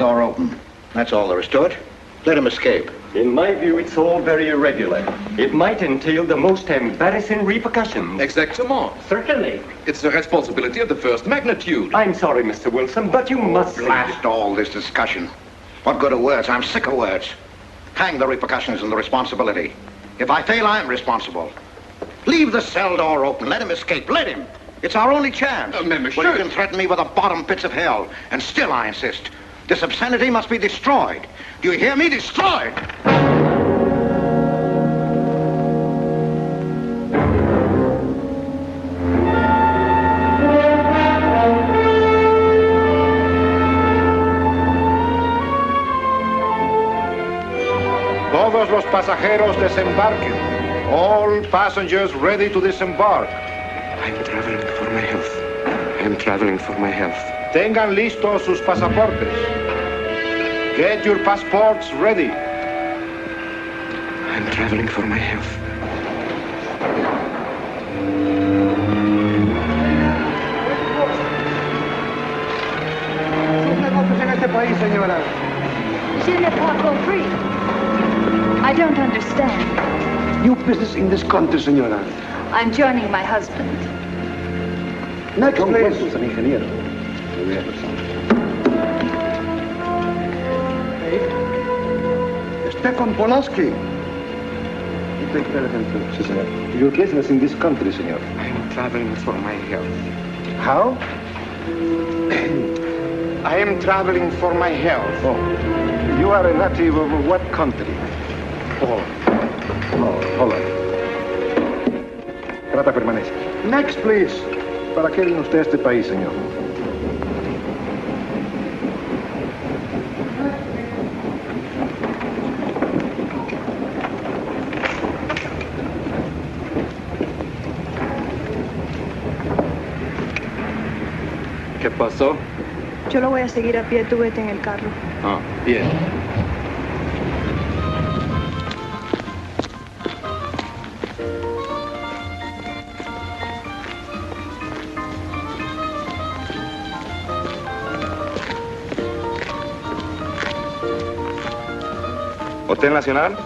door open. That's all there is to it. Let him escape. In my view, it's all very irregular. It might entail the most embarrassing repercussions. Exactement. Certainly. It's a responsibility of the first magnitude. I'm sorry, Mr. Wilson, but you must Blast all this discussion. What good are words? I'm sick of words. Hang the repercussions and the responsibility. If I fail, I'm responsible. Leave the cell door open. Let him escape. Let him. It's our only chance. Monsieur. Well, you can threaten me with the bottom pits of hell, and still I insist. This obscenity must be destroyed. Do you hear me? Destroyed! Todos los pasajeros desembarquen. All passengers ready to disembark. I'm traveling for my health. I'm traveling for my health. Tengan listos sus pasaportes. Get your passports ready. I'm traveling for my health. Je n'ai pas compris. I don't understand. New business in this country, senora. I'm joining my husband. Next, please. San ingeniero. Esté con Polaski. Sí, señor. Your business in this country, senor. I'm traveling for my health. How? I am traveling for my health. Oh. You are a native of what country? Holland. Trata permanece. Next, please. ¿Para qué vino usted a este país, señor? ¿Qué pasó? Yo lo voy a seguir a pie, tú vete en el carro. Ah, bien. Hotel Nacional,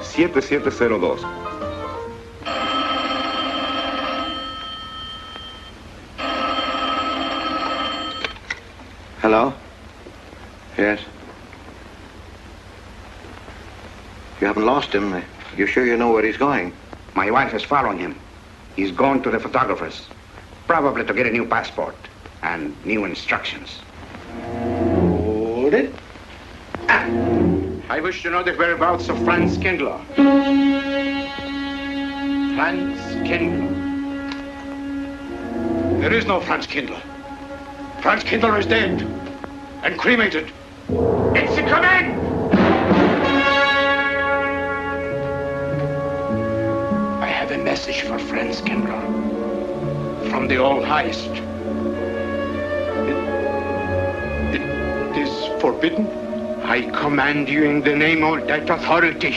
7702. Hello? Yes? You haven't lost him. You sure you know where he's going? My wife is following him. He's going to the photographer's, probably to get a new passport and new instructions. Hold it. I wish to know the whereabouts of Franz Kindler. Franz Kindler. There is no Franz Kindler. Franz Kindler is dead and cremated. It's a command! I have a message for Franz Kindler from the All Highest. It is forbidden? I command you in the name of that authority.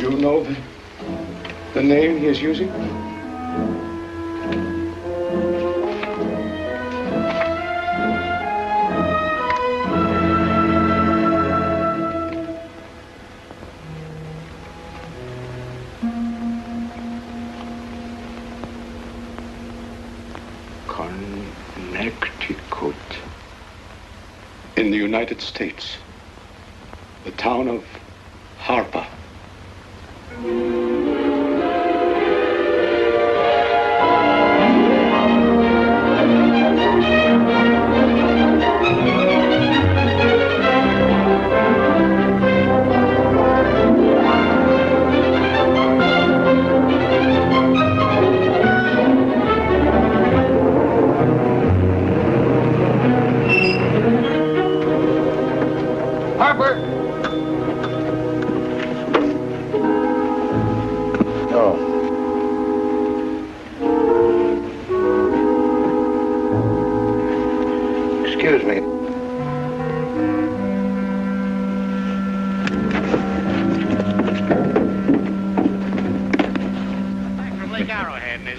You know the name he is using? Connecticut. In the United States. The town of Harper. Excuse me.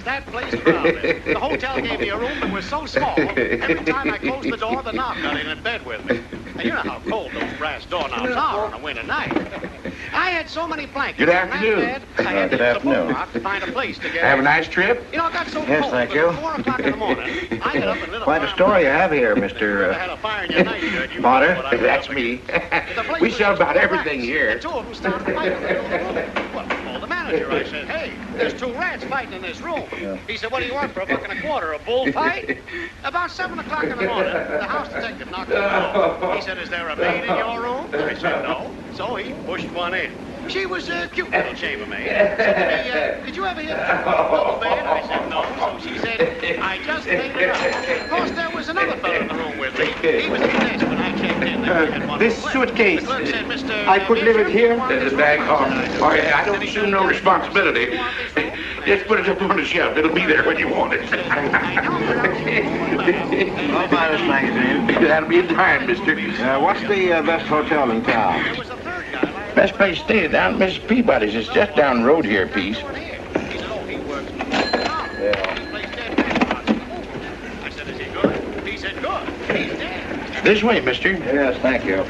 that place crowded. The hotel gave me a room that was so small, every time I closed the door, the knob got in bed with me. And you know how cold those brass doorknobs are on a winter night. I had so many blankets Good on that afternoon. bed, I had to use a bookmark to find a place to get Have a in. nice trip? You know, it got so Yes, cold, thank but you. at 4 o'clock in the morning, I got up and lit a Quite a fire. story you have here, If you Mr. had a fire in your nightshirt, you Potter. know what I was That's up me. against. The place We was sell just about full of everything rats, here. And two of them started fighting in the middle of the room. Well, I called the manager. I said, hey, there's 2 rats fighting in this room. He said, what do you want for $1.25? A bullfight? About 7 o'clock in the morning, the house detective knocked on the door. He said, is there a maid in your room? I said, no. So he pushed one in. She was a cute little chambermaid. Said to me, did you ever hear the double bed? I said, no. So she said, I just made it up. Of course, there was another fellow in the room with me. He was at the desk when I checked in. There he had one This on the suitcase, left. The clerk said, Mr. I could leave it Beecham, here? you want this Back room? home. I said, Oh, yeah, I don't assume no responsibility. You want this room? Just put it up on the shelf. It'll be there when you want it. I know, but I'll buy this magazine. That'll be a dime, mister. What's the best hotel in town? there was a third guy. Best place to stay down at Mrs. Peabody's. It's just down the road here a piece. He said, oh, he works for the place dead restaurants. I said, is he good? He said, good. He's dead. This way, mister. Yes, thank you.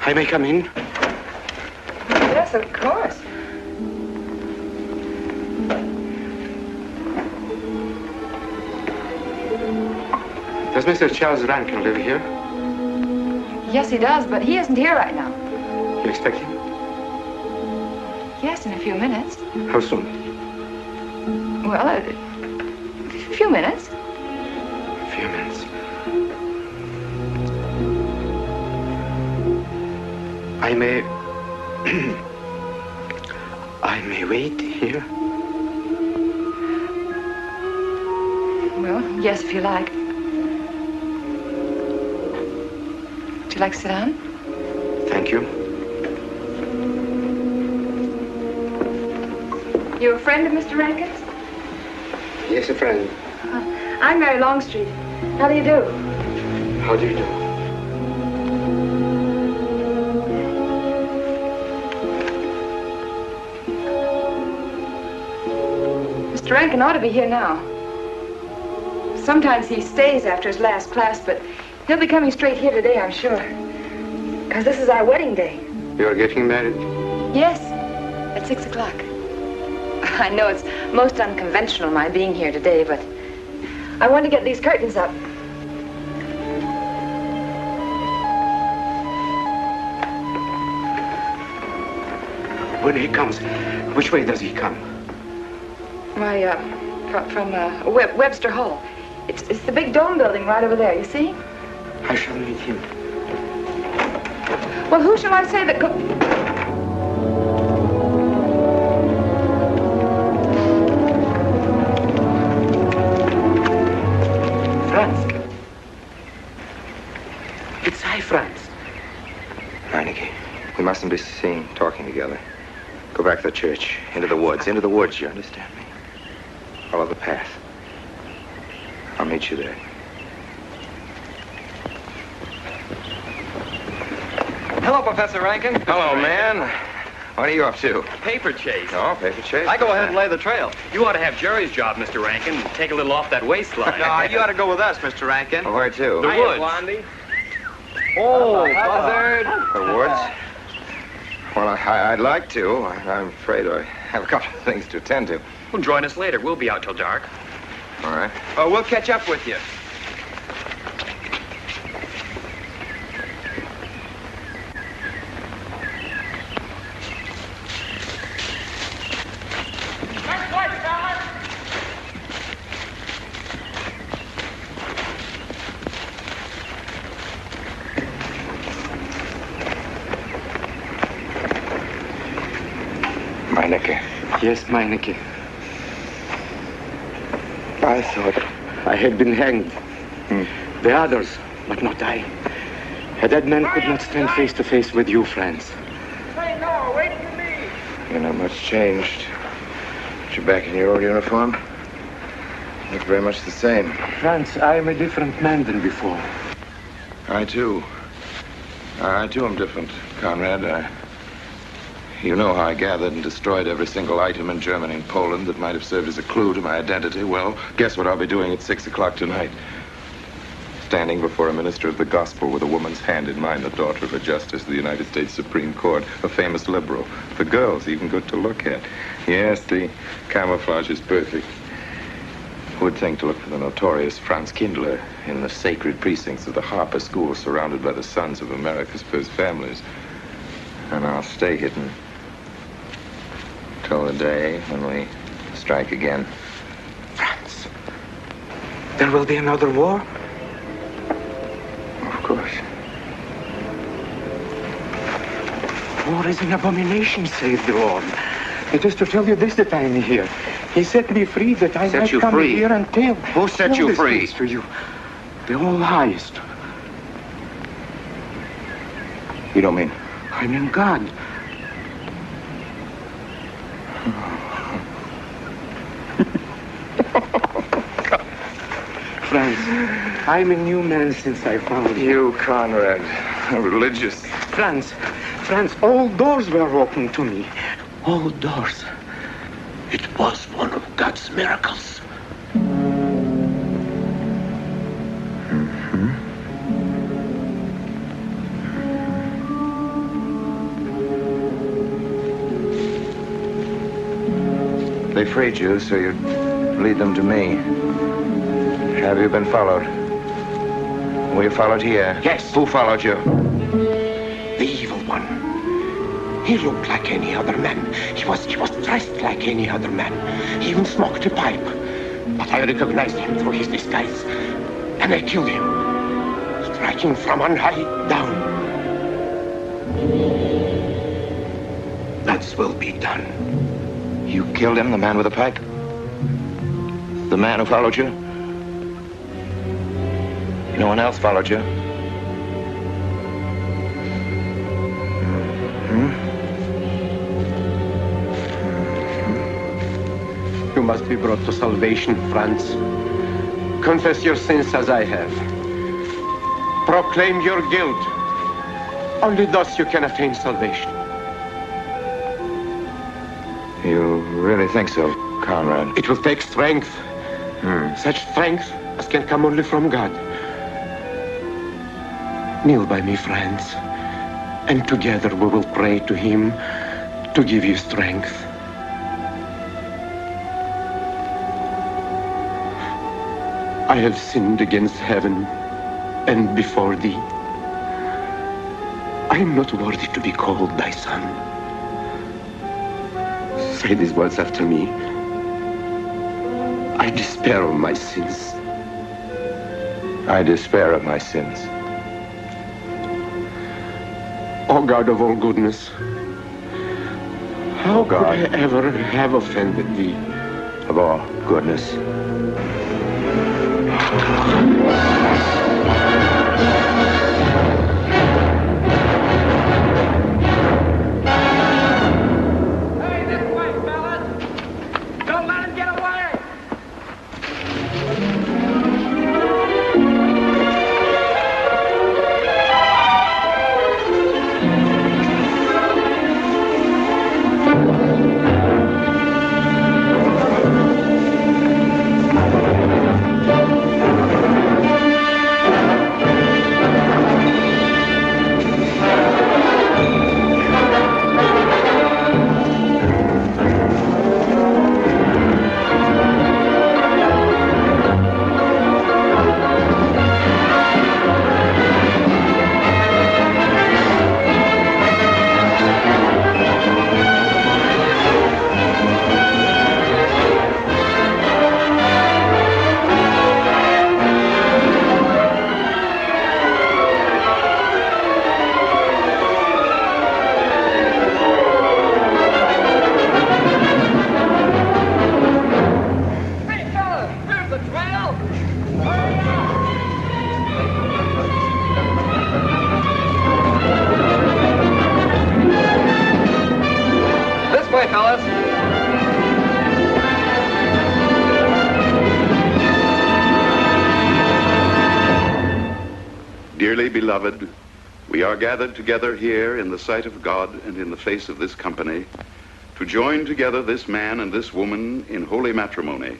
I may come in? Yes, of course. Does Mr. Charles Rankin live here? Yes, he does, but he isn't here right now. You expect him? Yes, in a few minutes. How soon? Well, a few minutes. A few minutes. I may... I may wait here? Well, yes, if you like. Would you like to sit down? Thank you. You a friend of Mr. Rankin's? Yes, a friend. I'm Mary Longstreet. How do you do? How do you do? Mr. Rankin ought to be here now. Sometimes he stays after his last class, but he'll be coming straight here today, I'm sure. Because this is our wedding day. You're getting married? Yes, at 6 o'clock. I know it's most unconventional, my being here today, but I want to get these curtains up. When he comes, which way does he come? Why, from Webster Hall. It's the big dome building right over there, you see? I shall meet him. Well, who shall I say that Franz. It's I, Franz. Meineke, we mustn't be seen talking together. Go back to the church, into the woods, you understand me? Follow the path. I'll meet you there. Hello, Professor Rankin. Hello, man. What are you up to? Paper chase. Oh, paper chase? I go ahead and lay the trail. You ought to have Jerry's job, Mr. Rankin. Take a little off that waistline. No, you ought to go with us, Mr. Rankin. Well, where to? The woods. Blondie. Oh, buzzard. The woods? Well, I'd like to. I'm afraid I have a couple of things to attend to. Well, join us later. We'll be out till dark. All right. Oh, we'll catch up with you. Meineke, Yes, Meineke. I thought I had been hanged. The others, but not I. A dead man could not stand face to face with you, Franz. you're not much changed. But you're back in your old uniform. Look very much the same. Franz, I am a different man than before. I, too. I, too, am different, Conrad. You know how I gathered and destroyed every single item in Germany and Poland that might have served as a clue to my identity. Well, guess what I'll be doing at 6 o'clock tonight? Standing before a minister of the gospel with a woman's hand in mine, the daughter of a justice of the United States Supreme Court, a famous liberal. The girl's even good to look at. Yes, the camouflage is perfect. Who would think to look for the notorious Franz Kindler in the sacred precincts of the Harper School, surrounded by the sons of America's first families? And I'll stay hidden till the day when we strike again. Franz, there will be another war? Of course. War is an abomination, saith the Lord. It is to tell you this that I am here. He set me free that I might come here and tell. Who set you free? To you, the all highest. You don't mean? I mean God. Franz, I'm a new man since I found you. You, Conrad, religious. Franz, all doors were open to me. All doors. It was one of God's miracles. They freed you so you'd lead them to me. Have you been followed? Were you followed here? Yes. Who followed you? The evil one. He looked like any other man. He was dressed like any other man. He even smoked a pipe. But I recognized him through his disguise. And I killed him, striking from on high down. That will be done. You killed him, the man with the pipe? The man who followed you? No one else followed you? You must be brought to salvation, Franz. Confess your sins as I have. Proclaim your guilt. Only thus you can attain salvation. You really think so, Conrad? It will take strength. Such strength as can come only from God. Kneel by me, friends, and together we will pray to him to give you strength. I have sinned against heaven and before thee. I am not worthy to be called thy son. say these words after me. I despair of my sins. I despair of my sins. O God of all goodness, how could I ever have offended thee? Of all goodness. Dearly beloved, we are gathered together here in the sight of God and in the face of this company to join together this man and this woman in holy matrimony.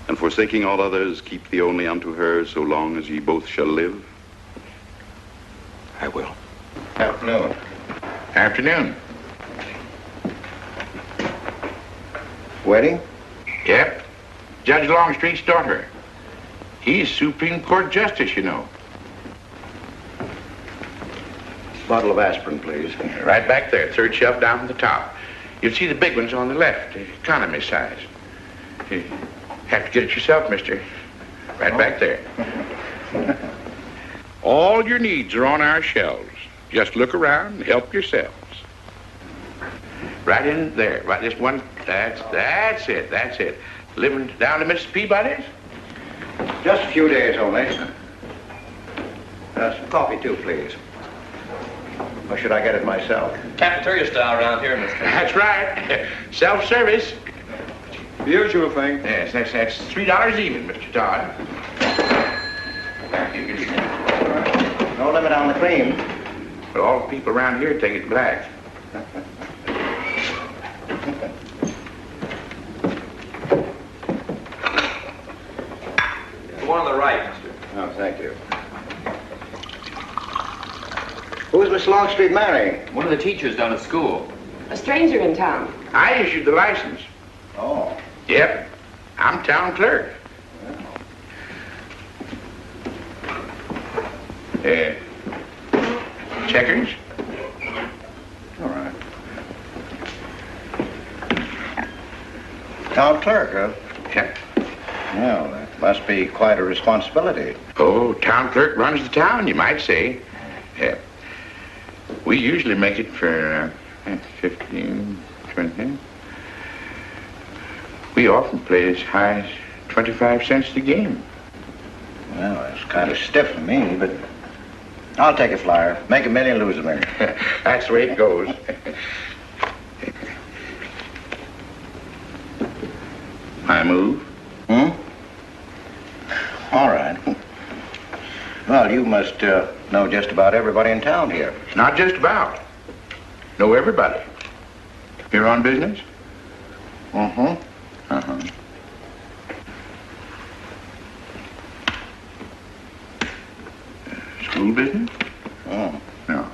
And forsaking all others, keep thee only unto her so long as ye both shall live. I will. Afternoon. Afternoon. Wedding? Yep. Judge Longstreet's daughter. He's Supreme Court Justice, you know. Bottle of aspirin, please. Right back there, third shelf down from the top. You'll see the big ones on the left, the economy size. You have to get it yourself, mister. Right back there. All your needs are on our shelves. Just look around and help yourselves. Right in there, right this one. That's it. Living down to Mrs. Peabody's? Just a few days only. Some coffee, too, please. Or should I get it myself? Cafeteria style around here, mister. That's right. Self-service. The usual thing. Yes, that's $3 even, Mr. Todd. You can... No limit on the cream. But all the people around here take it black. The one on the right, mister. Oh, thank you. Who's Miss Longstreet marrying? One of the teachers down at school. A stranger in town. I issued the license. Oh. Yep. I'm town clerk. Checkers? All right. Town clerk, huh? Yep. Well, that must be quite a responsibility. Oh, town clerk runs the town, you might say. We usually make it for 15, 20. We often play as high as 25 cents a game. Well, that's kind of stiff to me, but I'll take a flyer. Make $1 million, lose $1 million. That's the way it goes. I move. All right. Well, you must know just about everybody in town here. Not just about. Know everybody. You're on business? Mm-hmm. Uh-huh. School business? Oh. No.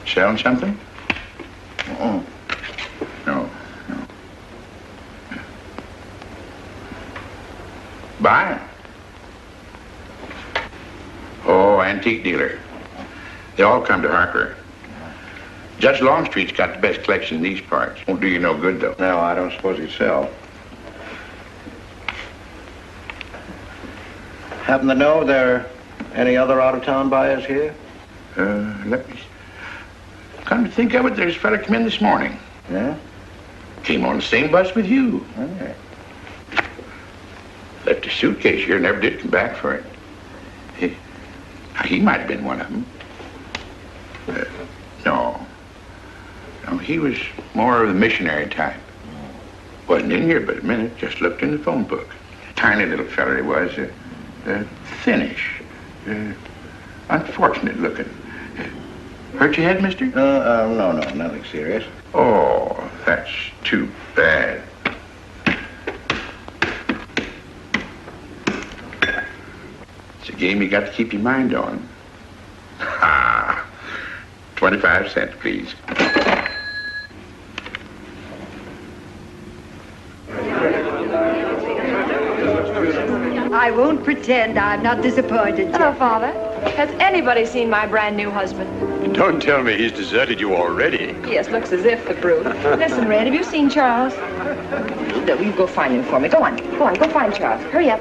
Selling something? Mm-mm. No. Buy 'em. Oh, antique dealer. They all come to Harker. Judge Longstreet's got the best collection in these parts. Won't do you no good, though. No, I don't suppose he'd sell. Happen to know there are any other out-of-town buyers here? Let me... Come to think of it, there's a fella come in this morning. Yeah? Came on the same bus with you. Okay. Left his suitcase here, never did come back for it. He might have been one of them. No. No, he was more of the missionary type. Wasn't in here but a minute, just looked in the phone book. Tiny little fella he was, thinnish, unfortunate looking. Hurt your head, mister? No, nothing serious. Oh, that's too bad. It's a game you got to keep your mind on. Ha! 25 cents, please. I won't pretend I'm not disappointed. Hello, Father. Has anybody seen my brand new husband? Don't tell me he's deserted you already. Yes, looks as if, the brute. Listen, Red, have you seen Charles? No, you go find him for me. Go on, go find Charles. Hurry up.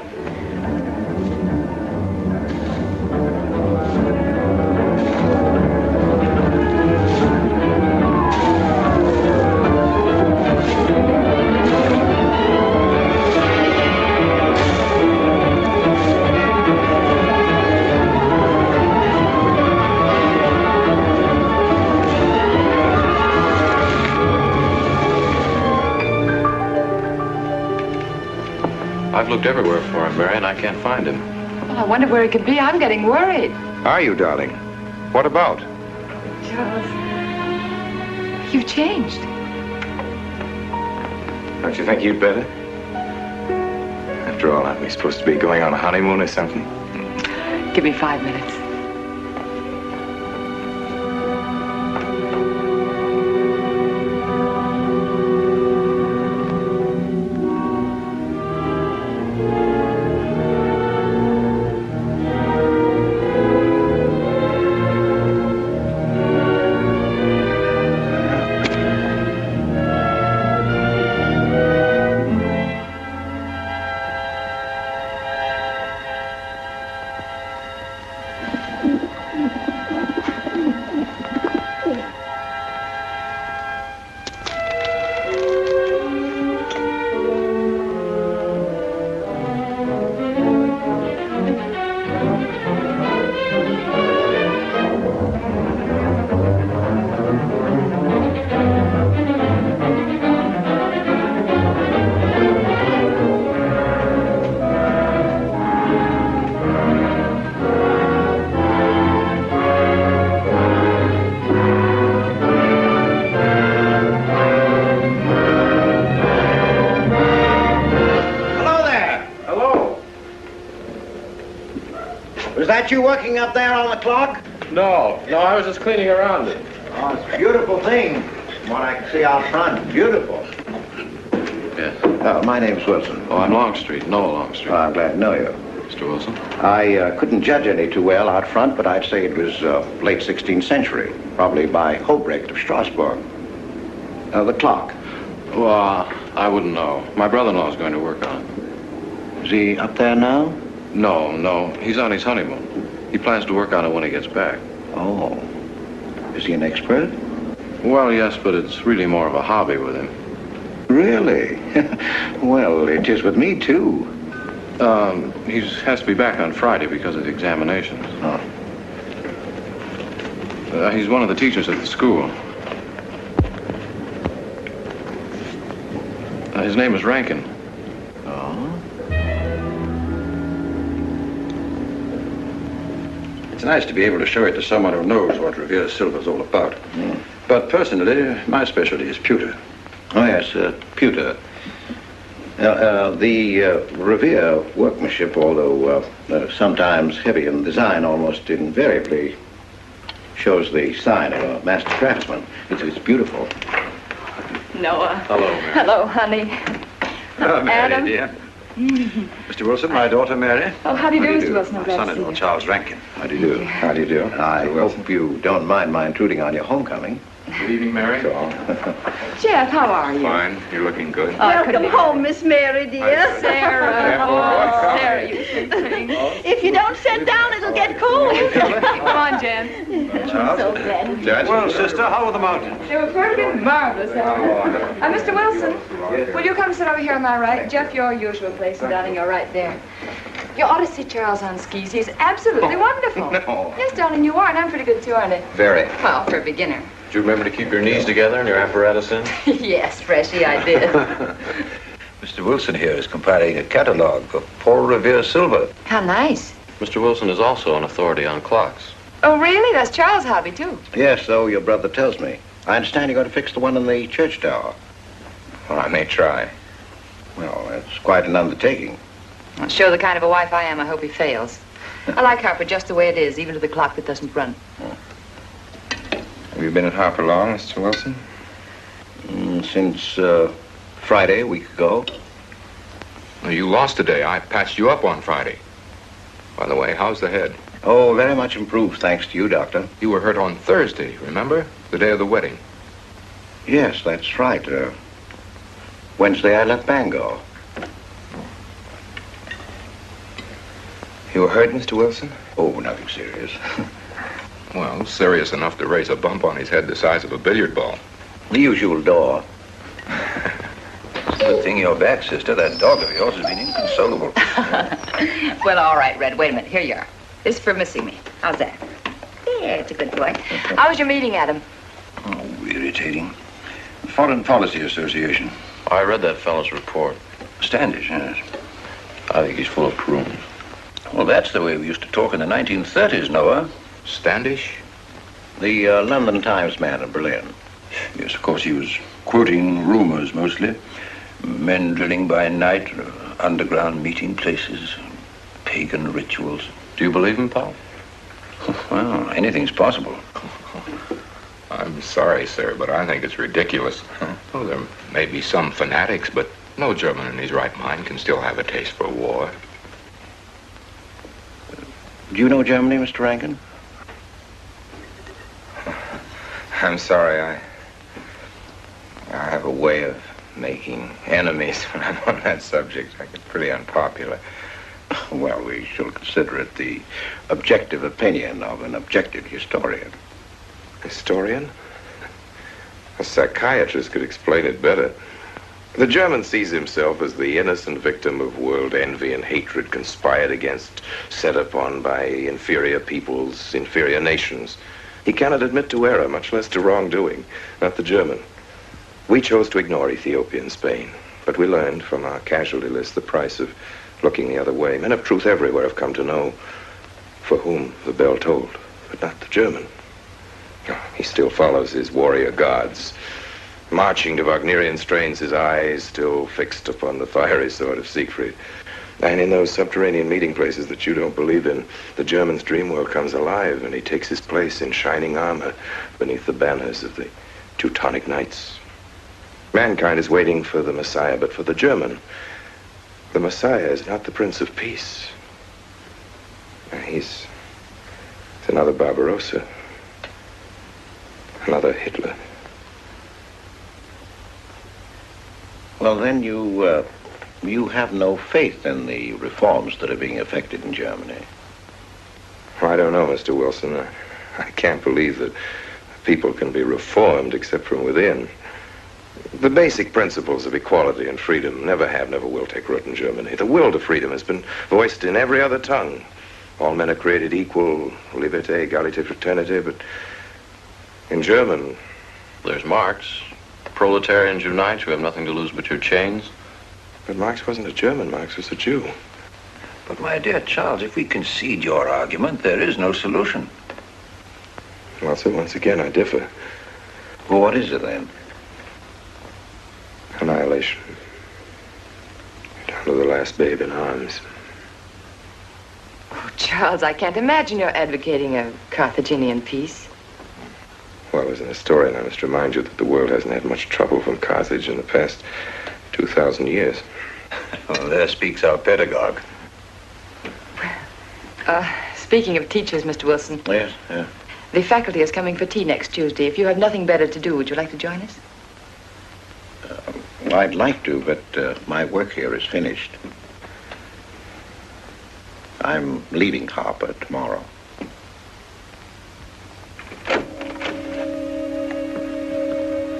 I've looked everywhere for him, Mary, and I can't find him. Well, I wonder where he could be. I'm getting worried. Are you, darling? What about? Charles, you've changed. Don't you think you'd better? After all, aren't we supposed to be going on a honeymoon or something? Give me 5 minutes. Is that you working up there on the clock? No, I was just cleaning around it. Oh, it's a beautiful thing. From what I can see out front, beautiful. Yes. My name's Wilson. Oh, I'm Longstreet, Noah Longstreet. I'm glad to know you. Mr. Wilson? I couldn't judge any too well out front, but I'd say it was late 16th century, probably by Hobrecht of Strasbourg. The clock. Well, I wouldn't know. My brother-in-law's going to work on it. Is he up there now? No. He's on his honeymoon. He plans to work on it when he gets back. Oh. Is he an expert? Well, yes, but it's really more of a hobby with him. Really? Well, it is with me, too. He has to be back on Friday because of the examinations. Oh. He's one of the teachers at the school. His name is Rankin. Oh? It's nice to be able to show it to someone who knows what Revere Silver's all about. Mm. But personally, my specialty is pewter. Oh, yes, pewter. The Revere workmanship, although sometimes heavy in design, almost invariably shows the sign of a master craftsman. It's beautiful. Noah. Hello, Mary. Hello, honey. Mary, Adam. dear. Mr. Wilson, my daughter Mary. Oh, how do you do, Mr. Wilson? I'm My glad to see son-in-law, you. Charles Rankin. How do you do? How do you do? I hope you don't mind my intruding on your homecoming. Good evening, Mary. Jeff, how are you? Fine. You're looking good. Welcome home, Miss Mary, dear. Sarah. Oh, Sarah, you sweet thing. If you don't sit down, it'll get cold. Come on, Jen. Charles. So glad. Well, sister, how were the mountains? They were perfectly marvelous. Mr. Wilson, will you come sit over here on my right? Jeff, your usual place, and darling, you're right there. You ought to see Charles on skis. He's absolutely wonderful. No. Yes, darling, you are, and I'm pretty good too, aren't I? Very. Well, for a beginner. Do you remember to keep your knees together and your apparatus in? Yes, Freshy, I did. Mr. Wilson here is compiling a catalogue of Paul Revere silver. How nice. Mr. Wilson is also an authority on clocks. Oh, really? That's Charles' hobby, too. Yes, so your brother tells me. I understand you're going to fix the one in the church tower. Well, I may try. Well, that's quite an undertaking. Well, show the kind of a wife I am, I hope he fails. I like Harper just the way it is, even to the clock that doesn't run. Have you been at Harper long, Mr. Wilson? Since Friday, a week ago. Well, you lost today. I patched you up on Friday. By the way, how's the head? Oh, very much improved, thanks to you, Doctor. You were hurt on Thursday, remember? The day of the wedding. Yes, that's right. Wednesday, I let Bangor. You were hurt, Mr. Wilson? Oh, nothing serious. Well, serious enough to raise a bump on his head the size of a billiard ball. The usual door. Good thing you're back, sister. That dog of yours has been inconsolable. Well, all right, Red. Wait a minute. Here you are. This is for missing me. How's that? Yeah, it's a good boy. How was your meeting, Adam? Oh, irritating. Foreign Policy Association. I read that fellow's report. Standish, yes. I think he's full of prunes. Well, that's the way we used to talk in the 1930s, Noah. Standish? The London Times man in Berlin. Yes, of course, he was quoting rumors mostly. Men drilling by night, underground meeting places, pagan rituals. Do you believe him, Paul? Well, anything's possible. I'm sorry, sir, but I think it's ridiculous. Oh, there may be some fanatics, but no German in his right mind can still have a taste for war. Do you know Germany, Mr. Rankin? I'm sorry, I have a way of making enemies when I'm on that subject. I get pretty unpopular. Well, we shall consider it the objective opinion of an objective historian. Historian? A psychiatrist could explain it better. The German sees himself as the innocent victim of world envy and hatred conspired against, set upon by inferior peoples, inferior nations. He cannot admit to error, much less to wrongdoing. Not the German. We chose to ignore Ethiopia and Spain, but we learned from our casualty list the price of looking the other way. Men of truth everywhere have come to know for whom the bell tolled, but not the German. He still follows his warrior gods, marching to Wagnerian strains, his eyes still fixed upon the fiery sword of Siegfried. And in those subterranean meeting places that you don't believe in, the German's dream world comes alive, and he takes his place in shining armor beneath the banners of the Teutonic Knights. Mankind is waiting for the Messiah, but for the German, the Messiah is not the Prince of Peace. He's another Barbarossa, another Hitler. Well, then you have no faith in the reforms that are being effected in Germany. I don't know, Mr. Wilson. I can't believe that people can be reformed except from within. The basic principles of equality and freedom never have, never will take root in Germany. The will to freedom has been voiced in every other tongue. All men are created equal, liberté, égalité, fraternité, but in German... There's Marx. Proletarians unite, you have nothing to lose but your chains. But Marx wasn't a German, Marx was a Jew. But my dear Charles, if we concede your argument, there is no solution. Well, so once again, I differ. Well, what is it then? Annihilation. Down to the last babe in arms. Oh, Charles, I can't imagine you're advocating a Carthaginian peace. Well, as an historian, I must remind you that the world hasn't had much trouble from Carthage in the past 2,000 years. Well, there speaks our pedagogue. Speaking of teachers, Mr. Wilson. Yes, yeah. The faculty is coming for tea next Tuesday. If you have nothing better to do, would you like to join us? I'd like to, but my work here is finished. I'm leaving Harper tomorrow.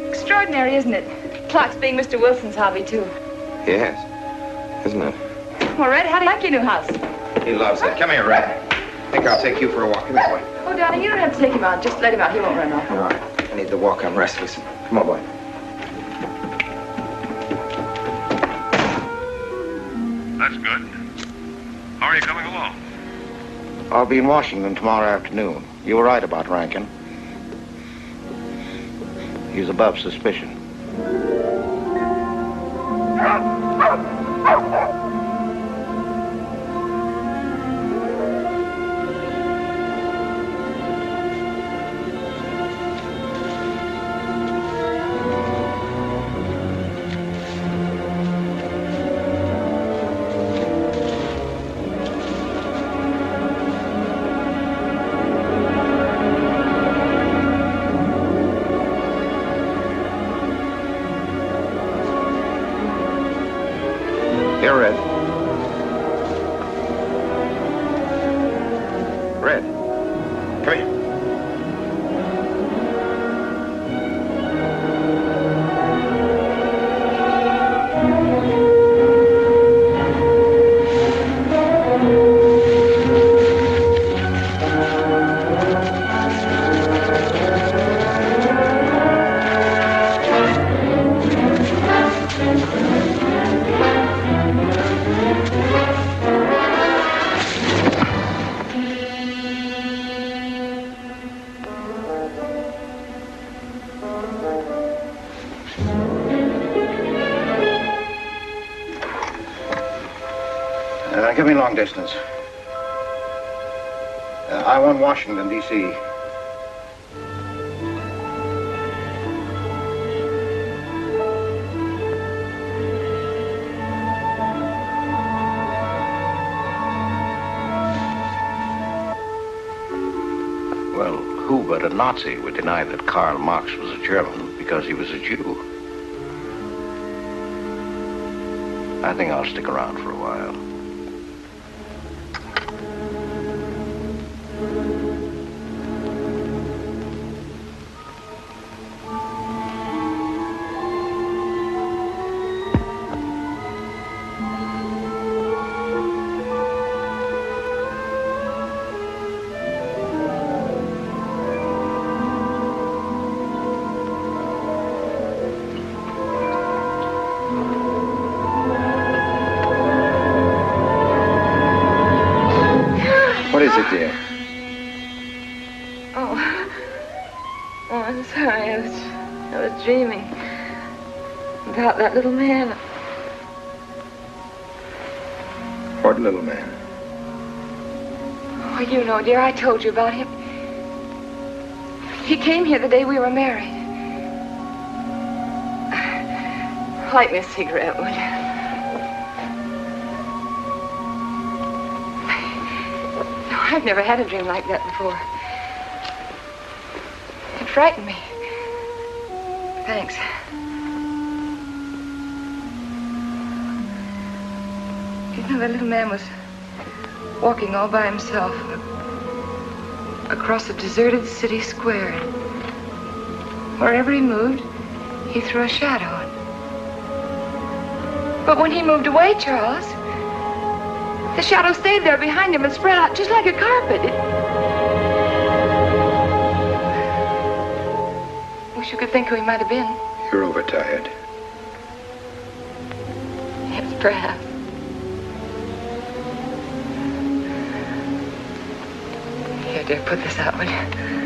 Extraordinary, isn't it? Clocks being Mr. Wilson's hobby, too. Yes, isn't it? Well, Red, how do you like your new house? He loves it. Come here, Red. I think I'll take you for a walk. Come here, boy. Oh, darling, you don't have to take him out. Just let him out. He won't run off. All right. I need the walk. I'm restless. Come on, boy. That's good. How are you coming along? I'll be in Washington tomorrow afternoon. You were right about Rankin. He's above suspicion. Here, Red. Red. Come here. Give me long distance. I want Washington, D.C. Well, who but a Nazi would deny that Karl Marx was a German because he was a Jew? I think I'll stick around for a while. What is it, dear? Oh, I'm sorry. I was dreaming about that little man. What little man? Oh, you know, dear, I told you about him. He came here the day we were married. Light me a cigarette, would you? No, I've never had a dream like that before. It frightened me. Thanks. You know, that little man was walking all by himself across a deserted city square. Wherever he moved, he threw a shadow. But when he moved away, Charles, the shadow stayed there behind him and spread out just like a carpet. Wish you could think who he might have been. You're overtired. Yes, perhaps. Here, dear, put this out, will you?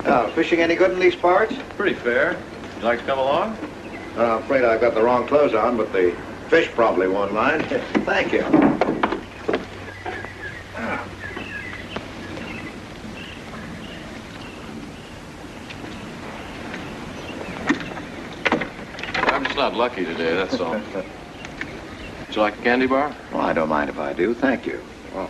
Now, fishing any good in these parts? Pretty fair. You'd like to come along? I'm afraid I've got the wrong clothes on, but the fish probably won't mind. Thank you. got lucky today, that's all. Would you like a candy bar? Well, I don't mind if I do. Thank you. Oh.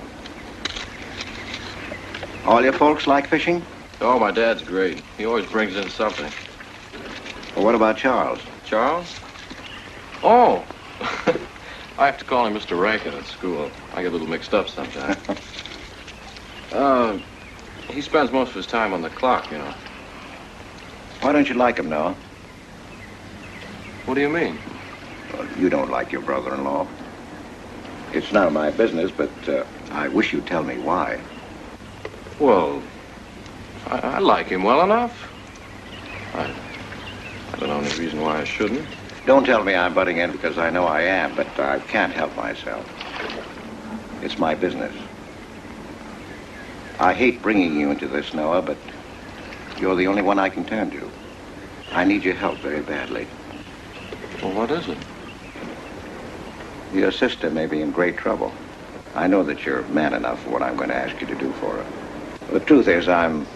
All your folks like fishing? Oh, my dad's great. He always brings in something. Well, what about Charles? Charles? Oh! I have to call him Mr. Rankin at school. I get a little mixed up sometimes. He spends most of his time on the clock, you know. Why don't you like him, Noah? What do you mean? Well, you don't like your brother-in-law. It's none of my business, but I wish you'd tell me why. Well, I like him well enough. I don't know any reason why I shouldn't. Don't tell me I'm butting in because I know I am, but I can't help myself. It's my business. I hate bringing you into this, Noah, but you're the only one I can turn to. I need your help very badly. Well, what is it? Your sister may be in great trouble. I know that you're man enough for what I'm going to ask you to do for her. The truth is, I'm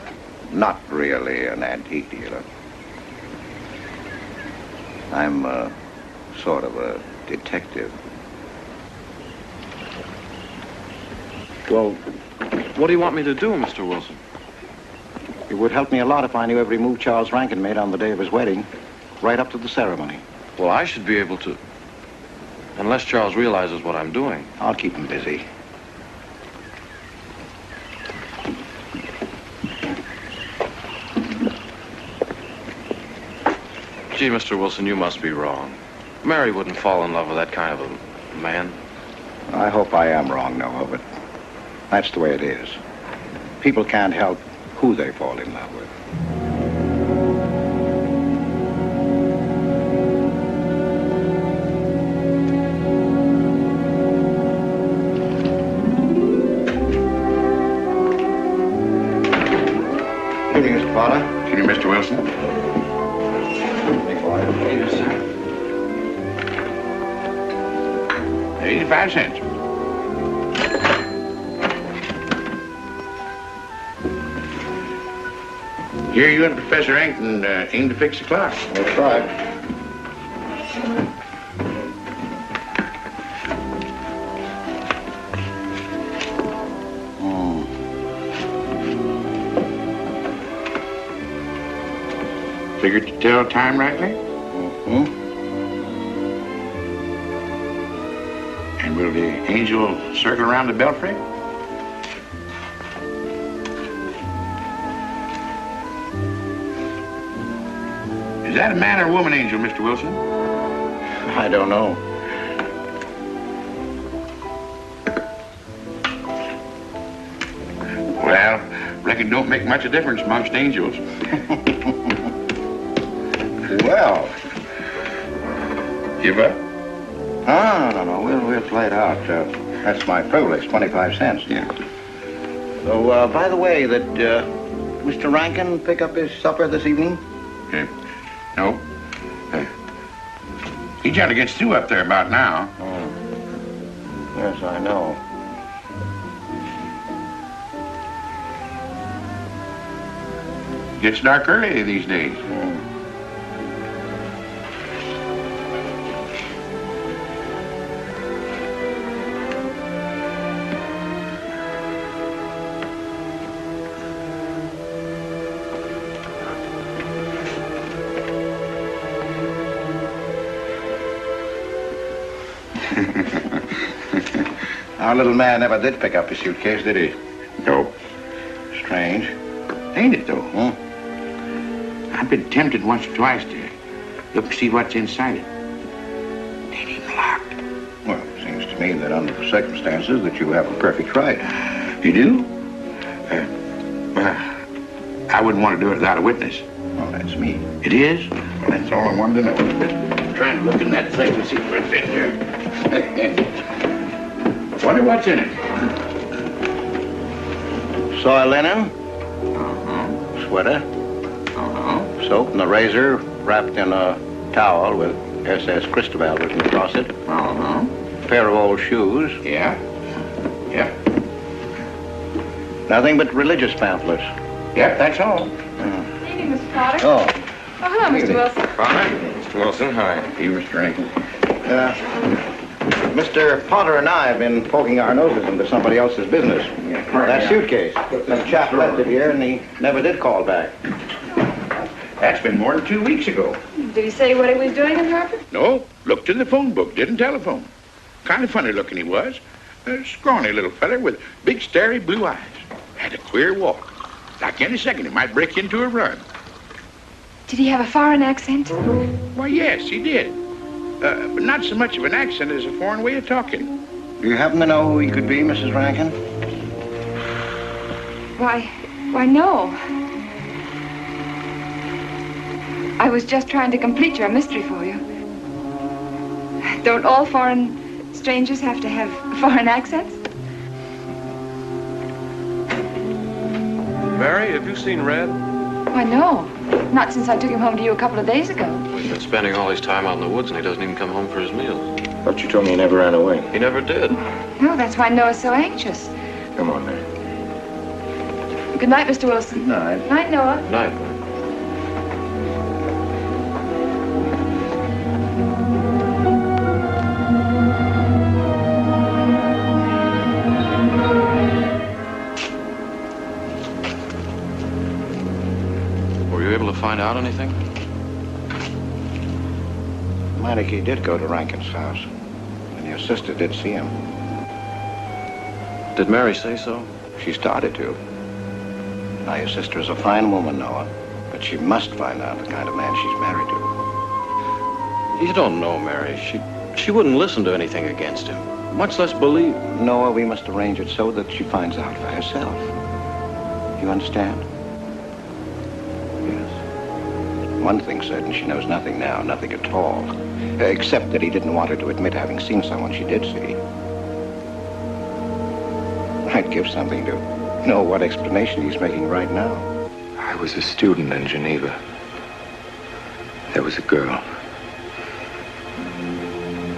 not really an antique dealer. I'm sort of a detective. Well, what do you want me to do, Mr. Wilson? It would help me a lot if I knew every move Charles Rankin made on the day of his wedding, right up to the ceremony. Well, I should be able to. Unless Charles realizes what I'm doing. I'll keep him busy. Gee, Mr. Wilson, you must be wrong. Mary wouldn't fall in love with that kind of a man. I hope I am wrong, Noah, but that's the way it is. People can't help who they fall in love with. Good evening, Mr. Potter. Good evening, Mr. Wilson. 85 cents. Here you and Professor Ankton aim to fix the clock. We'll try. Figured to tell time rightly? Mm-hmm. And will the angel circle around the belfry? Is that a man or a woman angel, Mr. Wilson? I don't know. Well, reckon don't make much of a difference amongst angels. Well. Give up? No. We'll play it out. That's my privilege, 25 cents. Yeah. So, by the way, did Mr. Rankin pick up his supper this evening? No. He generally gets through up there about now. Oh. Yes, I know. Gets dark early these days. Our little man never did pick up his suitcase, did he? Nope. Strange. Ain't it, though? I've been tempted once or twice to look and see what's inside it. Ain't even locked. Well, it seems to me that under the circumstances that you have a perfect right. You do? I wouldn't want to do it without a witness. Well, that's me. It is? Well, that's all I wanted to know. Just trying to look in that thing and see what it's in here. Wonder what's in it. Soy linen. Uh-huh. Sweater. Uh-huh. Soap and a razor wrapped in a towel with SS Cristobal written across it. Uh-huh. Pair of old shoes. Yeah. Yeah. Nothing but religious pamphlets. Yep, that's all. Good evening, Mr. Potter. Oh. Oh, hello, Mr. Wilson. Potter? Wilson. Hi. You, Mr. Rankin. Mr. Potter and I have been poking our noses into somebody else's business. That suitcase. Some chap left it here, and he never did call back. That's been more than 2 weeks ago. Did he say what he was doing in Hartford? No, looked in the phone book, didn't telephone. Kind of funny looking he was. A scrawny little feller with big, starry blue eyes. Had a queer walk. Like any second, he might break into a run. Did he have a foreign accent? Why, yes, he did. But not so much of an accent as a foreign way of talking. Do you happen to know who he could be, Mrs. Rankin? Why, no. I was just trying to complete your mystery for you. Don't all foreign strangers have to have foreign accents? Mary, have you seen Red? Why, no. Not since I took him home to you a couple of days ago. He's been spending all his time out in the woods, and he doesn't even come home for his meals. But you told me he never ran away. He never did. No, that's why Noah's so anxious. Come on, Mary. Good night, Mr. Wilson. Good night. Good night, Noah. Night. Were you able to find out anything? Meineke did go to Rankin's house, and your sister did see him. Did Mary say so? She started to. Now, your sister is a fine woman, Noah, but she must find out the kind of man she's married to. You don't know, Mary. She wouldn't listen to anything against him, much less believe. Noah, we must arrange it so that she finds out for herself. You understand? Yes. One thing's certain, she knows nothing now, nothing at all. Except that he didn't want her to admit having seen someone she did see. I'd give something to know what explanation he's making right now. I was a student in Geneva. There was a girl.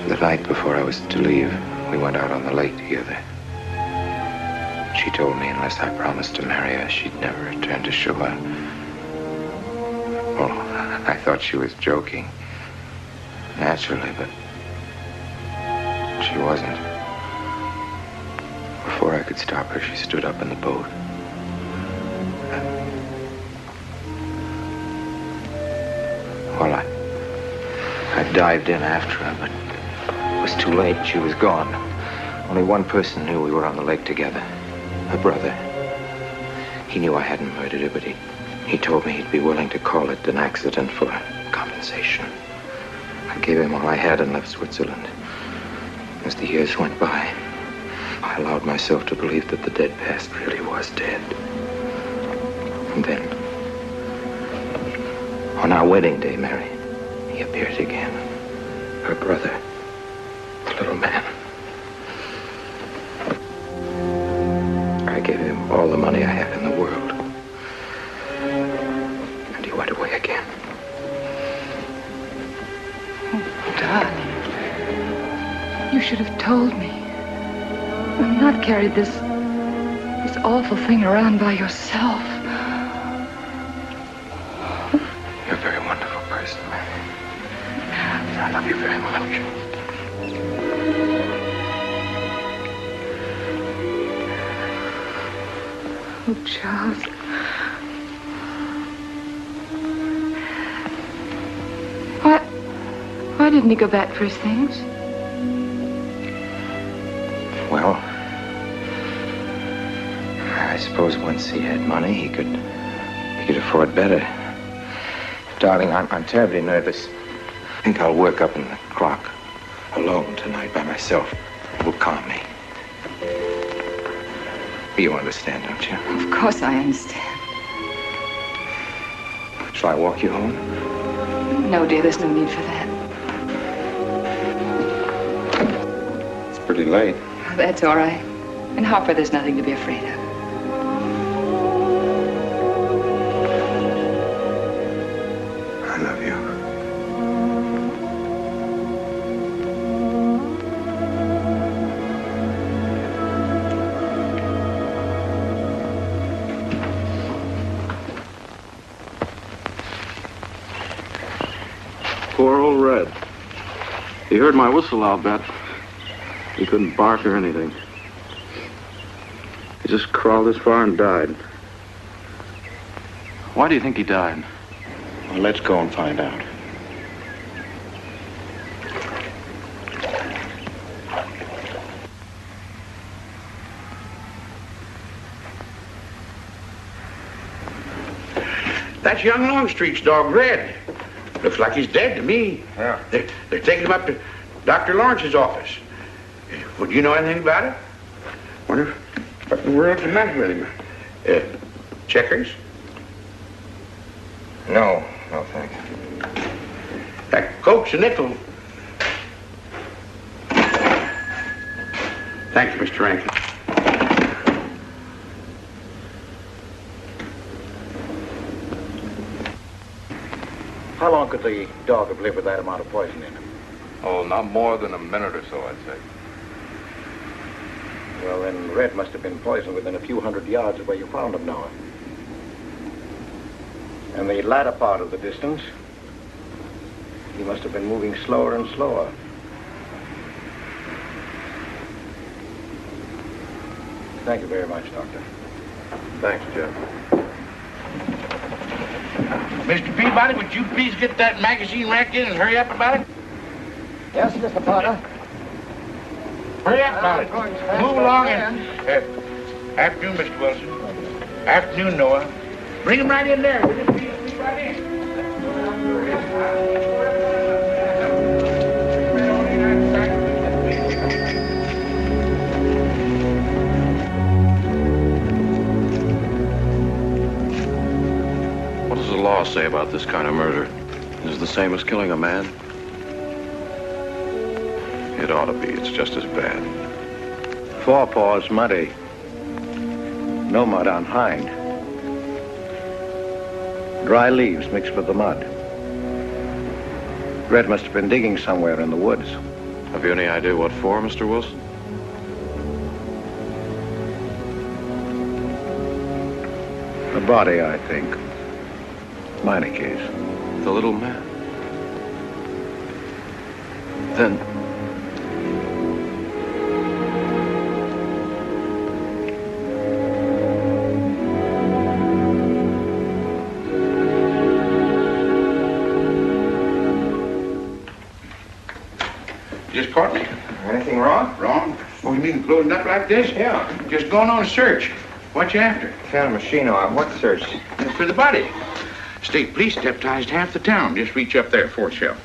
The night before I was to leave, we went out on the lake together. She told me unless I promised to marry her, she'd never return to shore. Well, I thought she was joking. Naturally, but she wasn't. Before I could stop her, she stood up in the boat. Well, I dived in after her, but it was too late. She was gone. Only one person knew we were on the lake together. Her brother. He knew I hadn't murdered her, but he told me he'd be willing to call it an accident for compensation. I gave him all I had and left Switzerland. As the years went by, I allowed myself to believe that the dead past really was dead. And then, on our wedding day, Mary, he appeared again. Her brother, the little man. I gave him all the money I had in the world. And he went away again. Darling, you should have told me. And not carried this awful thing around by yourself. You're a very wonderful person, Mary. I love you very much. Oh, Charles. Why didn't he go back for his things? Well, I suppose once he had money, he could afford better. Darling, I'm terribly nervous. I think I'll work up in the clock alone tonight by myself. It will calm me. You understand, don't you? Of course I understand. Shall I walk you home? No, dear, there's no need for that. It's pretty late. That's all right. In Harper, there's nothing to be afraid of. I love you. Poor old Red. He heard my whistle, I'll bet. He couldn't bark or anything. He just crawled this far and died. Why do you think he died? Well, let's go and find out. That's young Longstreet's dog, Red. Looks like he's dead to me. Yeah. They're taking him up to Dr. Lawrence's office. Would you know anything about it? Wonder what in the world's the matter with him? Checkers? No, thanks. That Coke's a nickel. Thank you, Mr. Rankin. How long could the dog have lived with that amount of poison in him? Oh, not more than a minute or so, I'd say. Well, then Red must have been poisoned within a few hundred yards of where you found him, Noah. And the latter part of the distance, he must have been moving slower and slower. Thank you very much, Doctor. Thanks, Jeff. Mr. Peabody, would you please get that magazine racked in and hurry up about it? Yes, Mr. Potter. Hurry up about it. Move along and... afternoon, Mr. Wilson. Afternoon, Noah. Bring him right in there. Will you please right in? What does the law say about this kind of murder? Is it the same as killing a man? It ought to be. It's just as bad. Forepaws muddy. No mud on hind. Dry leaves mixed with the mud. Red must have been digging somewhere in the woods. Have you any idea what for, Mr. Wilson? A body, I think. Minor case. The little man. Then... Just caught me. Anything wrong? Wrong? Oh, you mean closing up like this? Yeah. Just going on a search. What you after? Found a machine on what search? For the body. State police deputized half the town. Just reach up there, fourth shelf.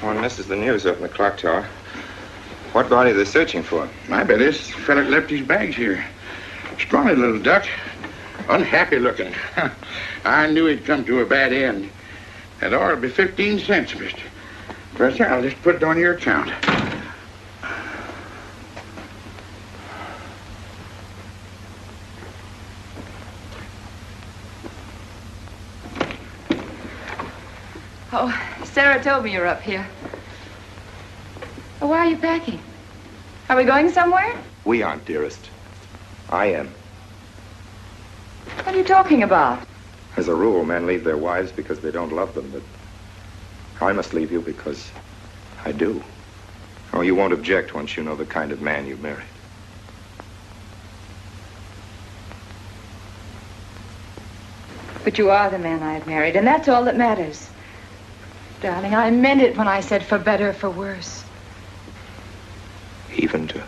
One misses the news up in the clock tower. What body are they searching for? I bet this fella left his bags here. Scrawny little duck. Unhappy looking. I knew he'd come to a bad end. That ought to be 15 cents, mister. Professor, I'll just put it on your account. Oh, Sarah told me you're up here. Oh, why are you packing? Are we going somewhere? We aren't, dearest. I am. What are you talking about? As a rule, men leave their wives because they don't love them, but I must leave you because I do. Oh, you won't object once you know the kind of man you've married. But you are the man I've married, and that's all that matters. Darling, I meant it when I said for better or for worse. Even to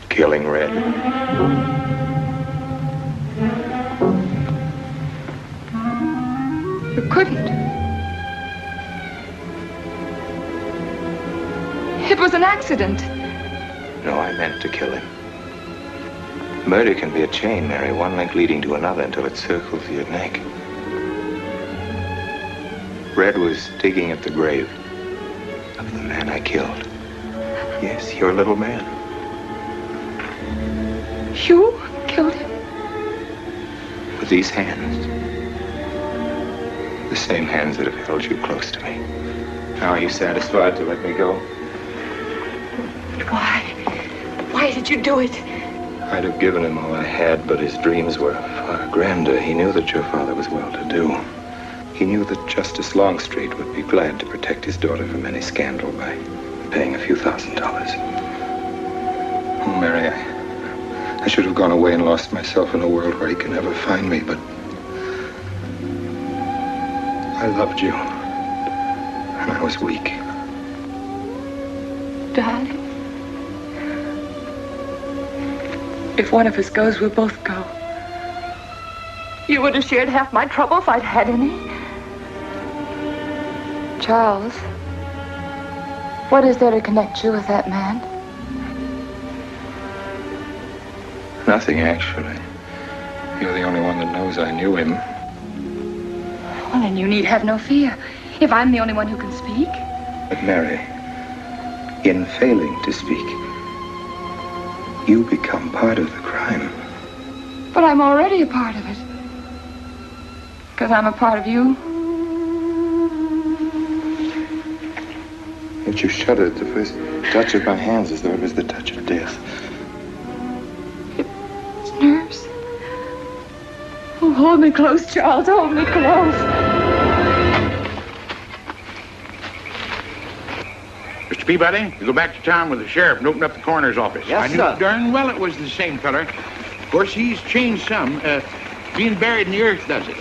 killing Red. You couldn't. It was an accident. No, I meant to kill him. Murder can be a chain, Mary, one link leading to another until it circles your neck. Red was digging at the grave of the man I killed. Yes, your little man. You killed him? With these hands. The same hands that have held you close to me. Now, are you satisfied to let me go? Why? Why did you do it? I'd have given him all I had, but his dreams were far grander. He knew that your father was well-to-do. He knew that Justice Longstreet would be glad to protect his daughter from any scandal by paying a few $1,000s. Oh, Mary, I should have gone away and lost myself in a world where he can never find me, but I loved you, and I was weak. Darling, if one of us goes, we'll both go. You would have shared half my trouble if I'd had any. Charles, what is there to connect you with that man? Nothing, actually. You're the only one that knows I knew him. Well, then you need have no fear. If I'm the only one who can speak. But Mary, in failing to speak, you become part of the crime. But I'm already a part of it. Because I'm a part of you. Yet you shuddered at the first touch of my hands as though it was the touch of death. It's nerves. Oh, hold me close, Charles. Hold me close. Mr. Peabody, you go back to town with the sheriff and open up the coroner's office. Yes, I knew sir. darn well it was the same feller. Of course, he's changed some. Being buried in the earth does it.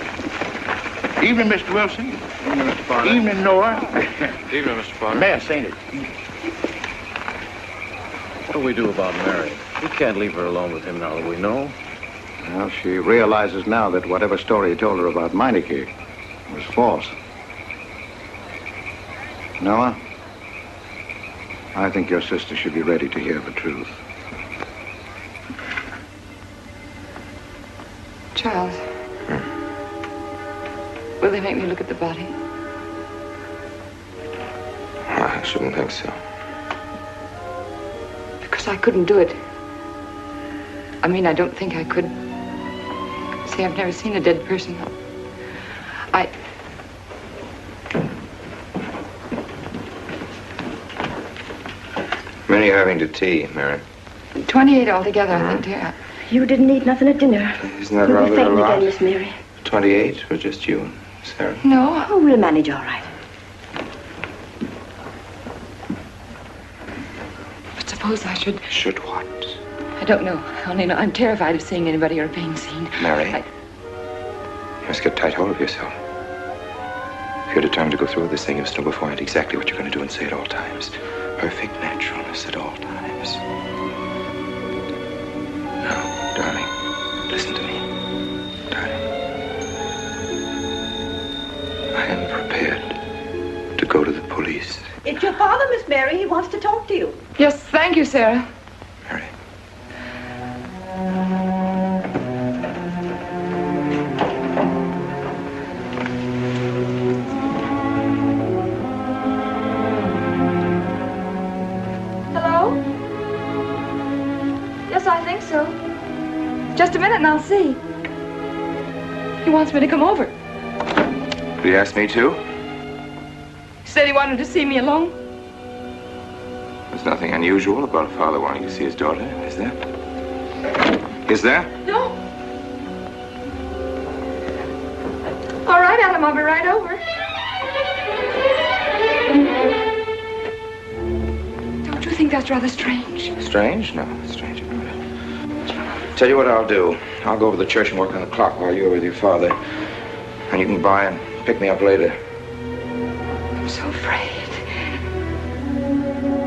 Evening, Mr. Wilson. Evening, Mr. Potter. Evening, Noah. Evening, Mr. Potter. Mess, ain't it? What do we do about Mary? We can't leave her alone with him now that we know. Well, she realizes now that whatever story he told her about Meineke was false. Noah, I think your sister should be ready to hear the truth. Charles. Will they make me look at the body? I shouldn't think so. Because I couldn't do it. I mean, I don't think I could. See, I've never seen a dead person. Many are having to tea, Mary. 28 altogether, I think, dear. You didn't eat nothing at dinner. Isn't that You'll be rather a fainting lot? again, Miss Mary. 28 for just you and Sarah. No. Oh, we'll manage all right. But suppose I should... Should what? I don't know. I only know I'm terrified of seeing anybody or being seen. Mary, you must get tight hold of yourself. If you're determined to go through with this thing, you must know beforehand exactly what you're going to do and say at all times. Perfect naturalness at all times. Now, darling, listen to me. Darling. I am prepared to go to the police. It's your father, Miss Mary. He wants to talk to you. Yes, thank you, Sarah. Mary. Hello? Yes, I think so. Just a minute and I'll see. He wants me to come over. Did he ask me to? He said he wanted to see me alone. There's nothing unusual about a father wanting to see his daughter, is there? Is there? No. All right, Adam, I'll be right over. Don't you think that's rather strange? Strange? No, strange about it. Tell you what I'll do. I'll go over to the church and work on the clock while you're with your father. And you can by and pick me up later. I'm so afraid.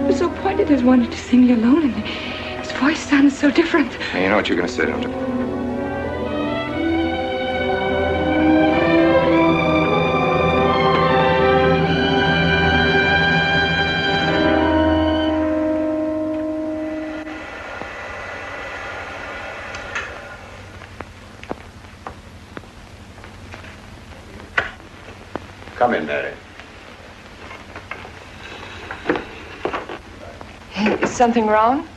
He was so pointed as wanted to see me alone, and his voice sounded so different. And you know what you're going to say, don't you? Come in, Mary. Is something wrong?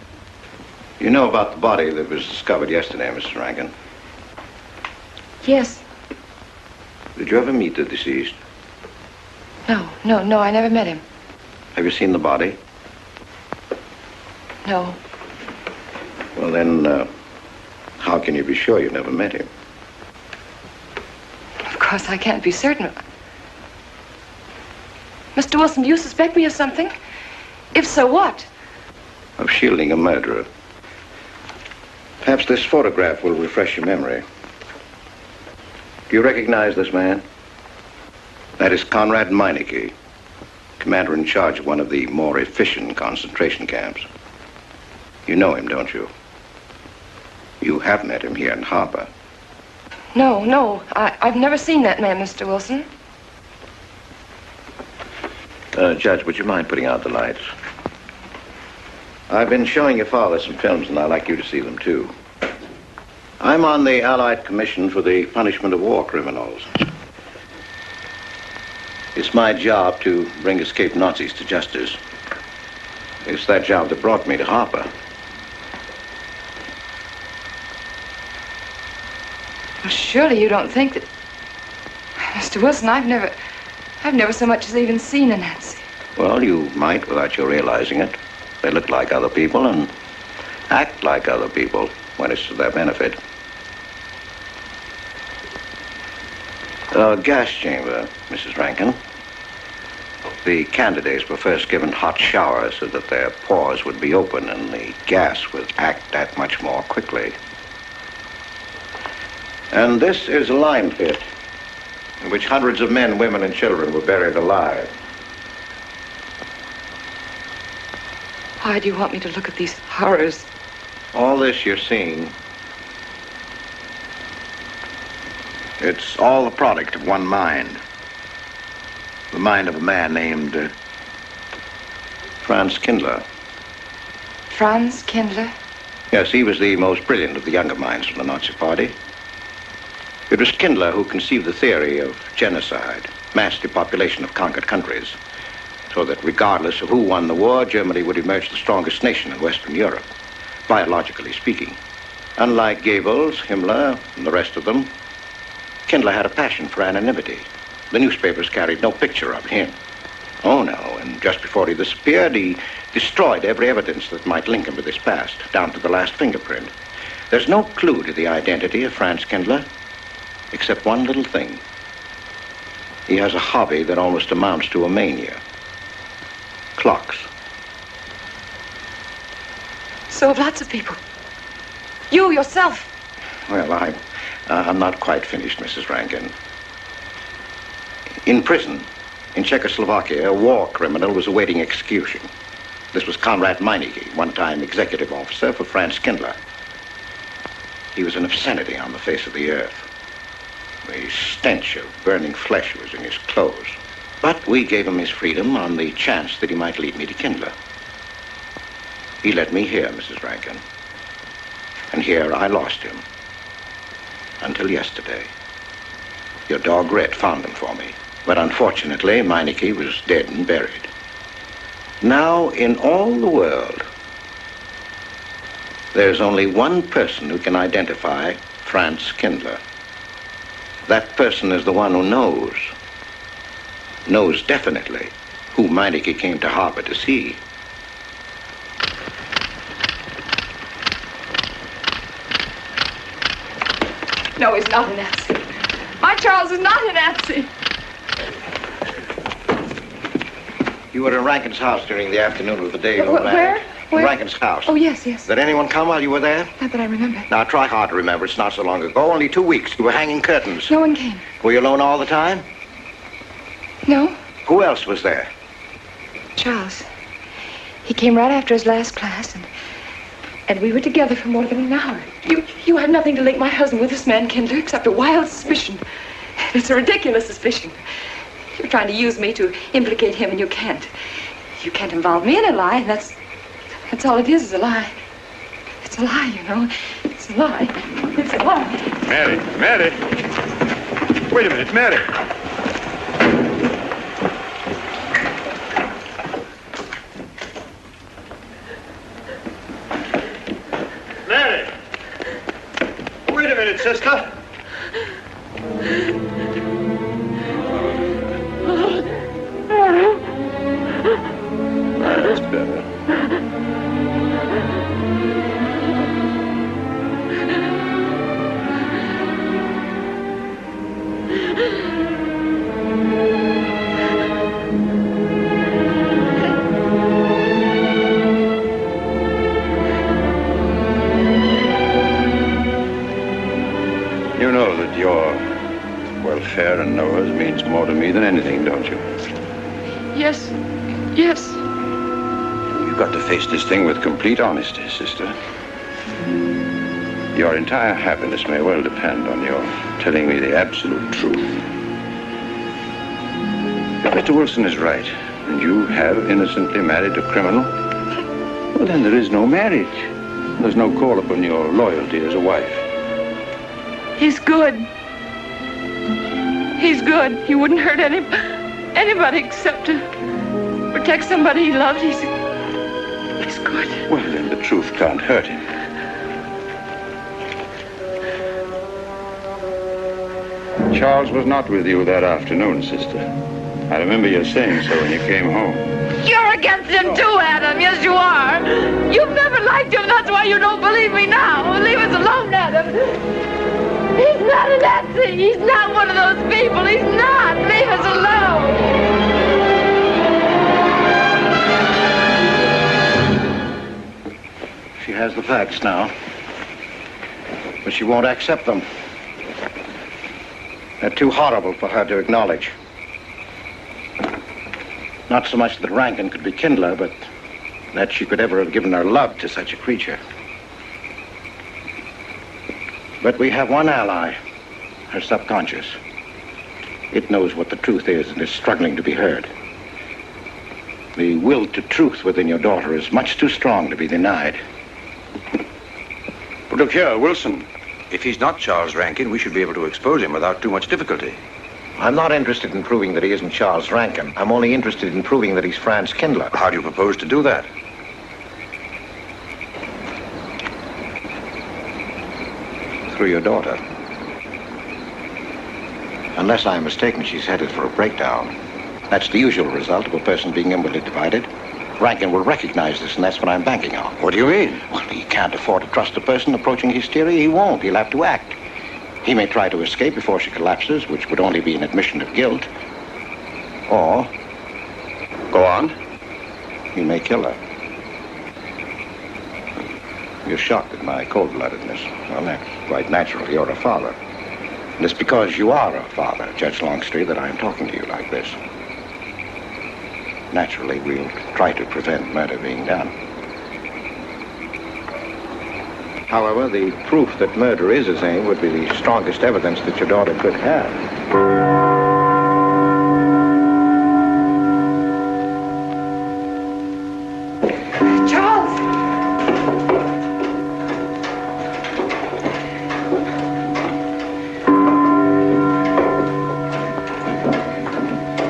You know about the body that was discovered yesterday, Mrs. Rankin? Yes. Did you ever meet the deceased? No, I never met him. Have you seen the body? No. Well, then, how can you be sure you never met him? Of course, I can't be certain. Mr. Wilson, do you suspect me of something? If so, what? Of shielding a murderer. Perhaps this photograph will refresh your memory. Do you recognize this man? That is Conrad Meineke, commander in charge of one of the more efficient concentration camps. You know him, don't you? You have met him here in Harbor. No. I've never seen that man, Mr. Wilson. Judge, would you mind putting out the lights? I've been showing your father some films, and I'd like you to see them, too. I'm on the Allied Commission for the Punishment of War Criminals. It's my job to bring escaped Nazis to justice. It's that job that brought me to Harper. Well, surely you don't think that... Mr. Wilson, I've never so much as even seen a Nazi. Well, you might without you realizing it. They look like other people and act like other people when it's to their benefit. Gas chamber, Mrs. Rankin. The candidates were first given hot showers so that their pores would be open and the gas would act that much more quickly. And this is a lime pit in which hundreds of men, women, and children were buried alive. Why do you want me to look at these horrors? All this you're seeing, it's all the product of one mind. The mind of a man named Franz Kindler. Franz Kindler? Yes, he was the most brilliant of the younger minds from the Nazi Party. It was Kindler who conceived the theory of genocide, mass depopulation of conquered countries, so that regardless of who won the war, Germany would emerge the strongest nation in Western Europe, biologically speaking. Unlike Goebbels, Himmler, and the rest of them, Kindler had a passion for anonymity. The newspapers carried no picture of him. Oh, no, and just before he disappeared, he destroyed every evidence that might link him with his past, down to the last fingerprint. There's no clue to the identity of Franz Kindler, except one little thing. He has a hobby that almost amounts to a mania. Clocks. So have lots of people. You, yourself. Well, I'm not quite finished, Mrs. Rankin. In prison, in Czechoslovakia, a war criminal was awaiting execution. This was Conrad Meineke, one-time executive officer for Franz Kindler. He was an obscenity on the face of the earth. The stench of burning flesh was in his clothes. But we gave him his freedom on the chance that he might lead me to Kindler. He led me here, Mrs. Rankin. And here I lost him. Until yesterday. Your dog Red found him for me. But unfortunately, Meineke was dead and buried. Now, in all the world, there's only one person who can identify Franz Kindler. That person is the one who knows definitely who Meineke came to Harbor to see. No, he's not a Nazi. My Charles is not a Nazi. You were in Rankin's house during the afternoon of the day you were Where? In Rankin's house. Oh, yes. Did anyone come while you were there? Not that I remember. Now, try hard to remember. It's not so long ago. Only 2 weeks. You were hanging curtains. No one came. Were you alone all the time? No. Who else was there? Charles. He came right after his last class, and we were together for more than an hour. You have nothing to link my husband with this man, Kindler, except a wild suspicion. It's a ridiculous suspicion. You're trying to use me to implicate him, and you can't. You can't involve me in a lie, and that's all it is a lie. It's a lie, you know. It's a lie. It's a lie. Mary. Wait a minute, Mary. Mary! Wait a minute, sister. That's better. know that your welfare and Noah's means more to me than anything, don't you? Yes. Yes. You've got to face this thing with complete honesty, sister. Your entire happiness may well depend on your telling me the absolute truth. If Mr. Wilson is right, and you have innocently married a criminal, well, then there is no marriage. There's no call upon your loyalty as a wife. He's good. He's good. He wouldn't hurt anybody except to protect somebody he loved. He's good. Well, then the truth can't hurt him. Charles was not with you that afternoon, sister. I remember you saying so when you came home. You're against him too, Adam. Yes, you are. You've never liked him. That's why you don't believe me now. Leave us alone, Adam. He's not a Nazi. He's not one of those people. He's not. Leave us alone. She has the facts now, but she won't accept them. They're too horrible for her to acknowledge. Not so much that Rankin could be Kindler, but that she could ever have given her love to such a creature. But we have one ally, her subconscious. It knows what the truth is and is struggling to be heard. The will to truth within your daughter is much too strong to be denied. But look here, Wilson. If he's not Charles Rankin, we should be able to expose him without too much difficulty. I'm not interested in proving that he isn't Charles Rankin. I'm only interested in proving that he's Franz Kindler. How do you propose to do that? Through your daughter. Unless I'm mistaken, she's headed for a breakdown. That's the usual result of a person being inwardly divided. Rankin will recognize this, and that's what I'm banking on. What do you mean? Well, he can't afford to trust a person approaching hysteria. He won't. He'll have to act. He may try to escape before she collapses, which would only be an admission of guilt. Or... Go on. He may kill her. You're shocked at my cold-bloodedness. Well, that's quite natural. You're a father. And it's because you are a father, Judge Longstreet, that I'm talking to you like this. Naturally, we'll try to prevent murder being done. However, the proof that murder is his aim would be the strongest evidence that your daughter could have. Charles!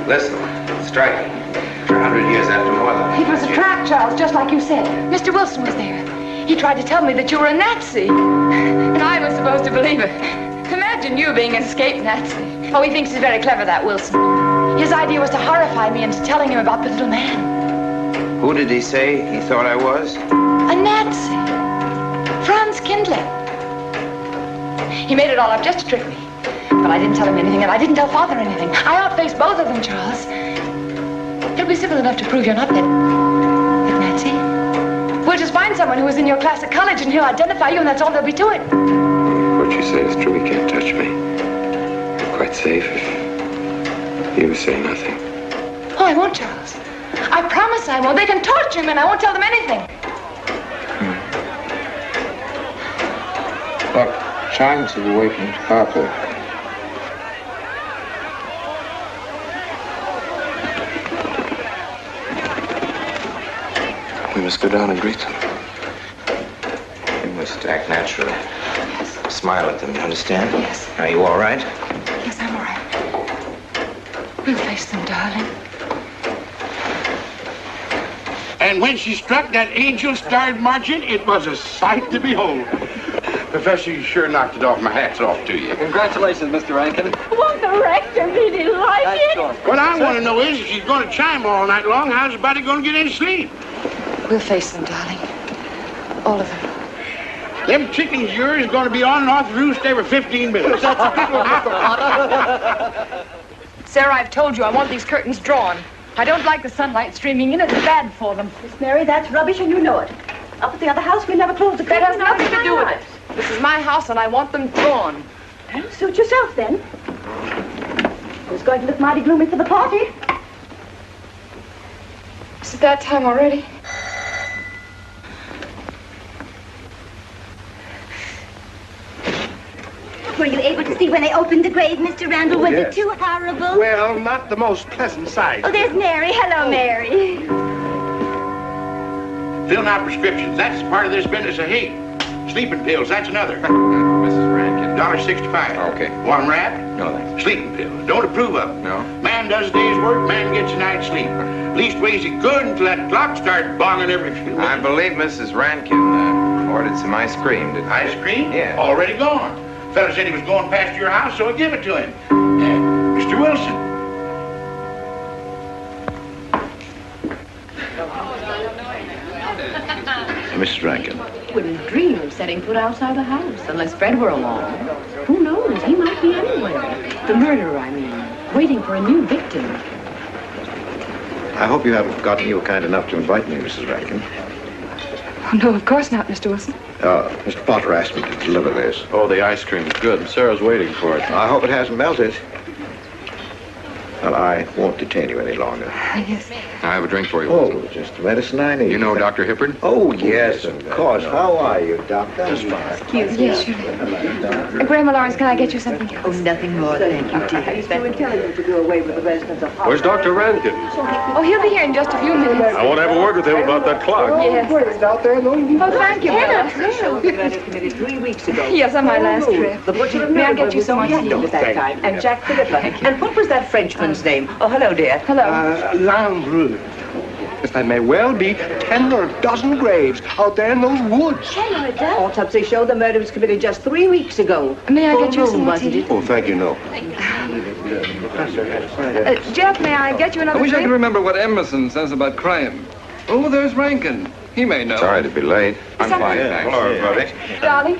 Listen, striking. For 100 years after mother. It was a trap, Charles, just like you said. Mr. Wilson was there. He tried to tell me that you were a Nazi. And I was supposed to believe it. Imagine you being an escaped Nazi. Oh, he thinks he's very clever, that Wilson. His idea was to horrify me into telling him about the little man. Who did he say he thought I was? A Nazi. Franz Kindler. He made it all up just to trick me. But I didn't tell him anything, and I didn't tell Father anything. I outfaced both of them, Charles. It'll be simple enough to prove you're not that Nazi. We'll just find someone who was in your class at college, and he'll identify you, and that's all there'll be to it. What you say is true. He can't touch me. I'm quite safe if you say nothing. Oh, I won't, Charles. I promise I won't. They can torture him, and I won't tell them anything. Look, chimes have awakened Harper. We must go down and greet them. You must act naturally. Yes. Smile at them, you understand? Yes. Are you all right? Yes, I'm all right. We'll face them, darling. And when she struck that angel-starred margin, it was a sight to behold. Professor, you sure knocked it off. My hat's off to you. Congratulations, Mr. Rankin. Won't the rector really like it? What I want to know is, if she's going to chime all night long, how's the body going to get any sleep? We'll face them, darling. All of them. Them chickens of yours are going to be on and off the roost every 15 minutes. Sarah, I've told you I want these curtains drawn. I don't like the sunlight streaming in. It's bad for them. Miss Mary, that's rubbish, and you know it. Up at the other house, we never closed the That curtains. has nothing to do with it. This is my house, and I want them drawn. Well, suit yourself, then. It's going to look mighty gloomy for the party. Is it that time already? Were you able to see when they opened the grave, Mr. Randall? Was yes. it too horrible? Well, not the most pleasant sight. Oh, there's Mary. Hello, Mary. Filling out prescriptions, that's part of this business of hate. Sleeping pills, that's another. Mrs. Rankin. $1.65. Okay. One wrap? No, thanks. Sleeping pills. Don't approve of them. No. Man does a day's work, man gets a night's sleep. Leastways he good until that clock starts bonging every few minutes. I believe Mrs. Rankin ordered some ice cream. Didn't Ice cream? Yeah. Already gone. Fella said he was going past your house, so I give it to him. Mr. Wilson. Mrs. Rankin. Wouldn't dream of setting foot outside the house unless Fred were along. Who knows? He might be anywhere. The murderer, I mean, waiting for a new victim. I hope you haven't forgotten you were kind enough to invite me, Mrs. Rankin. Oh, no, of course not, Mr. Wilson. Mr. Potter asked me to deliver this. Oh, the ice cream's good. Sarah's waiting for it. I hope it hasn't melted. Well, I won't detain you any longer. Yes. I have a drink for you. Oh, just the medicine I need. You know Dr. Hippard? Oh, yes, of course. How are you, Doctor? Just fine. Excuse me. Yes, sure. Grandma Lawrence, can I get you something else? Oh, nothing more, thank you, dear. You were telling him to do away with the residents of Where's Dr. Rankin? Oh, he'll be here in just a few minutes. I want to have a word with him about that clock. Yes. Oh, thank you, Bella. Showed the murder committee 3 weeks ago. Yes, on my last trip. The butcher May I get you some tea? at that time. And Jack Philippa. And what was that Frenchman's name? Oh, hello, dear. Hello. Lambrou. There may well be 10 or a dozen graves out there in those woods. Hello, Jack. Autopsy showed the murder was committed just 3 weeks ago. May I get you Full some moon, more wasn't tea? it? Oh, thank you, no. Jeff, may I get you another I wish I drink? could remember what Emerson says about crime. Oh, there's Rankin. He may know. Sorry to be late. I'm fine, thanks. Hello, everybody. Darling.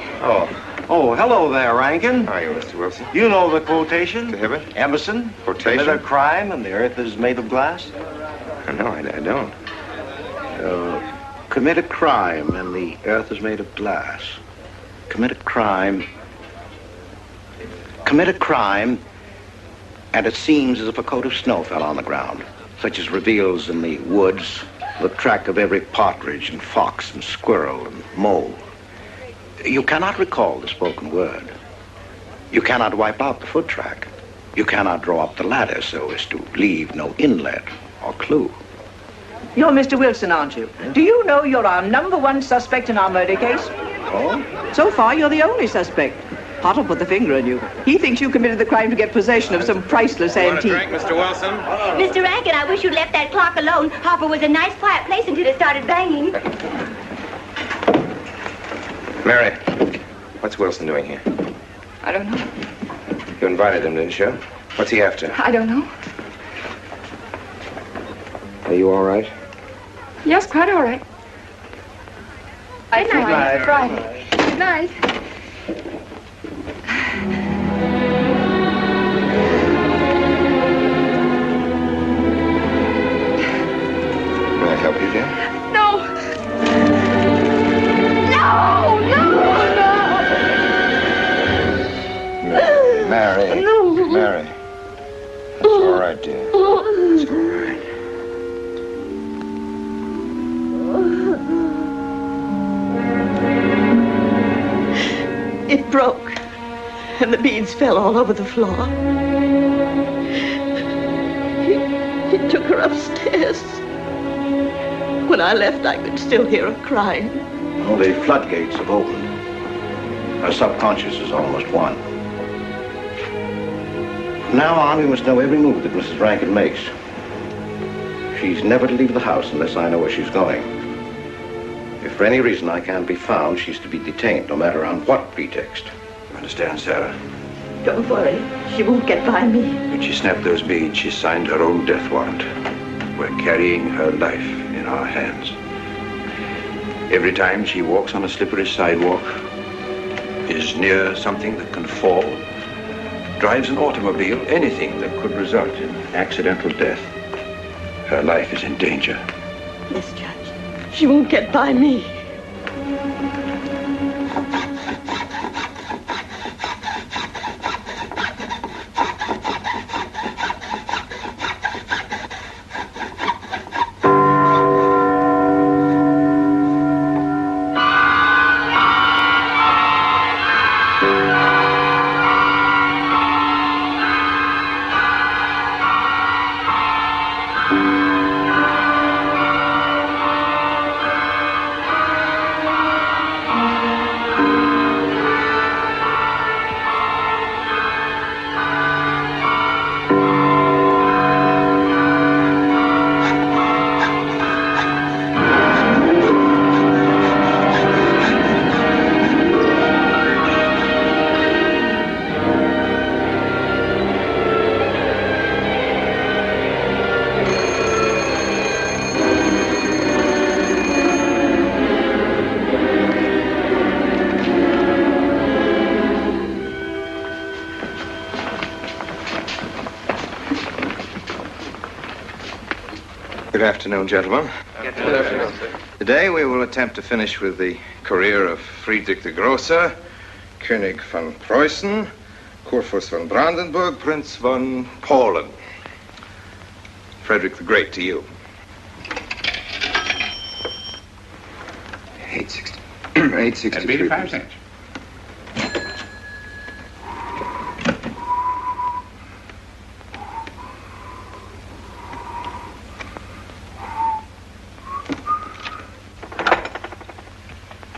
Oh, hello there, Rankin. How are you, Mr. Wilson? You know the quotation? To Hibbert? Emerson. Quotation? Commit a crime and the earth is made of glass. No, I don't. Commit a crime and the earth is made of glass. Commit a crime. Commit a crime and it seems as if a coat of snow fell on the ground, such as reveals in the woods the track of every partridge and fox and squirrel and mole. You cannot recall the spoken word. You cannot wipe out the foot track. You cannot draw up the ladder so as to leave no inlet or clue. You're Mr. Wilson, aren't you? Do you know you're our #1 suspect in our murder case? Oh? So far, you're the only suspect. Potter put the finger on you. He thinks you committed the crime to get possession of some priceless antique. Want a drink, Mr. Wilson? Mr. Rankin, I wish you'd left that clock alone. Harper was a nice, quiet place until it started banging. Mary, what's Wilson doing here? I don't know. You invited him, didn't you? What's he after? I don't know. Are you all right? Yes, quite all right. Good night, Friday. Good night. May I help you, dear? No! No! No! Mary. No. Mary. That's all right, dear. It's all right. It broke, and the beads fell all over the floor. He took her upstairs. When I left, I could still hear her crying. Well, the floodgates have opened. Her subconscious is almost won. From now on, we must know every move that Mrs. Rankin makes. She's never to leave the house unless I know where she's going. If for any reason I can't be found, she's to be detained, no matter on what pretext. You understand, Sarah? Don't worry, she won't get by me. When she snapped those beads, she signed her own death warrant. We're carrying her life in our hands. Every time she walks on a slippery sidewalk, is near something that can fall, drives an automobile, anything that could result in accidental death, her life is in danger. Yes, Judge. She won't get by me. Good afternoon, gentlemen. Good afternoon, sir. Today we will attempt to finish with the career of Friedrich the Grosser, König von Preußen, Kurfürst von Brandenburg, Prince von Polen. Frederick the Great to you. 860. 863. That'd be 85 cents.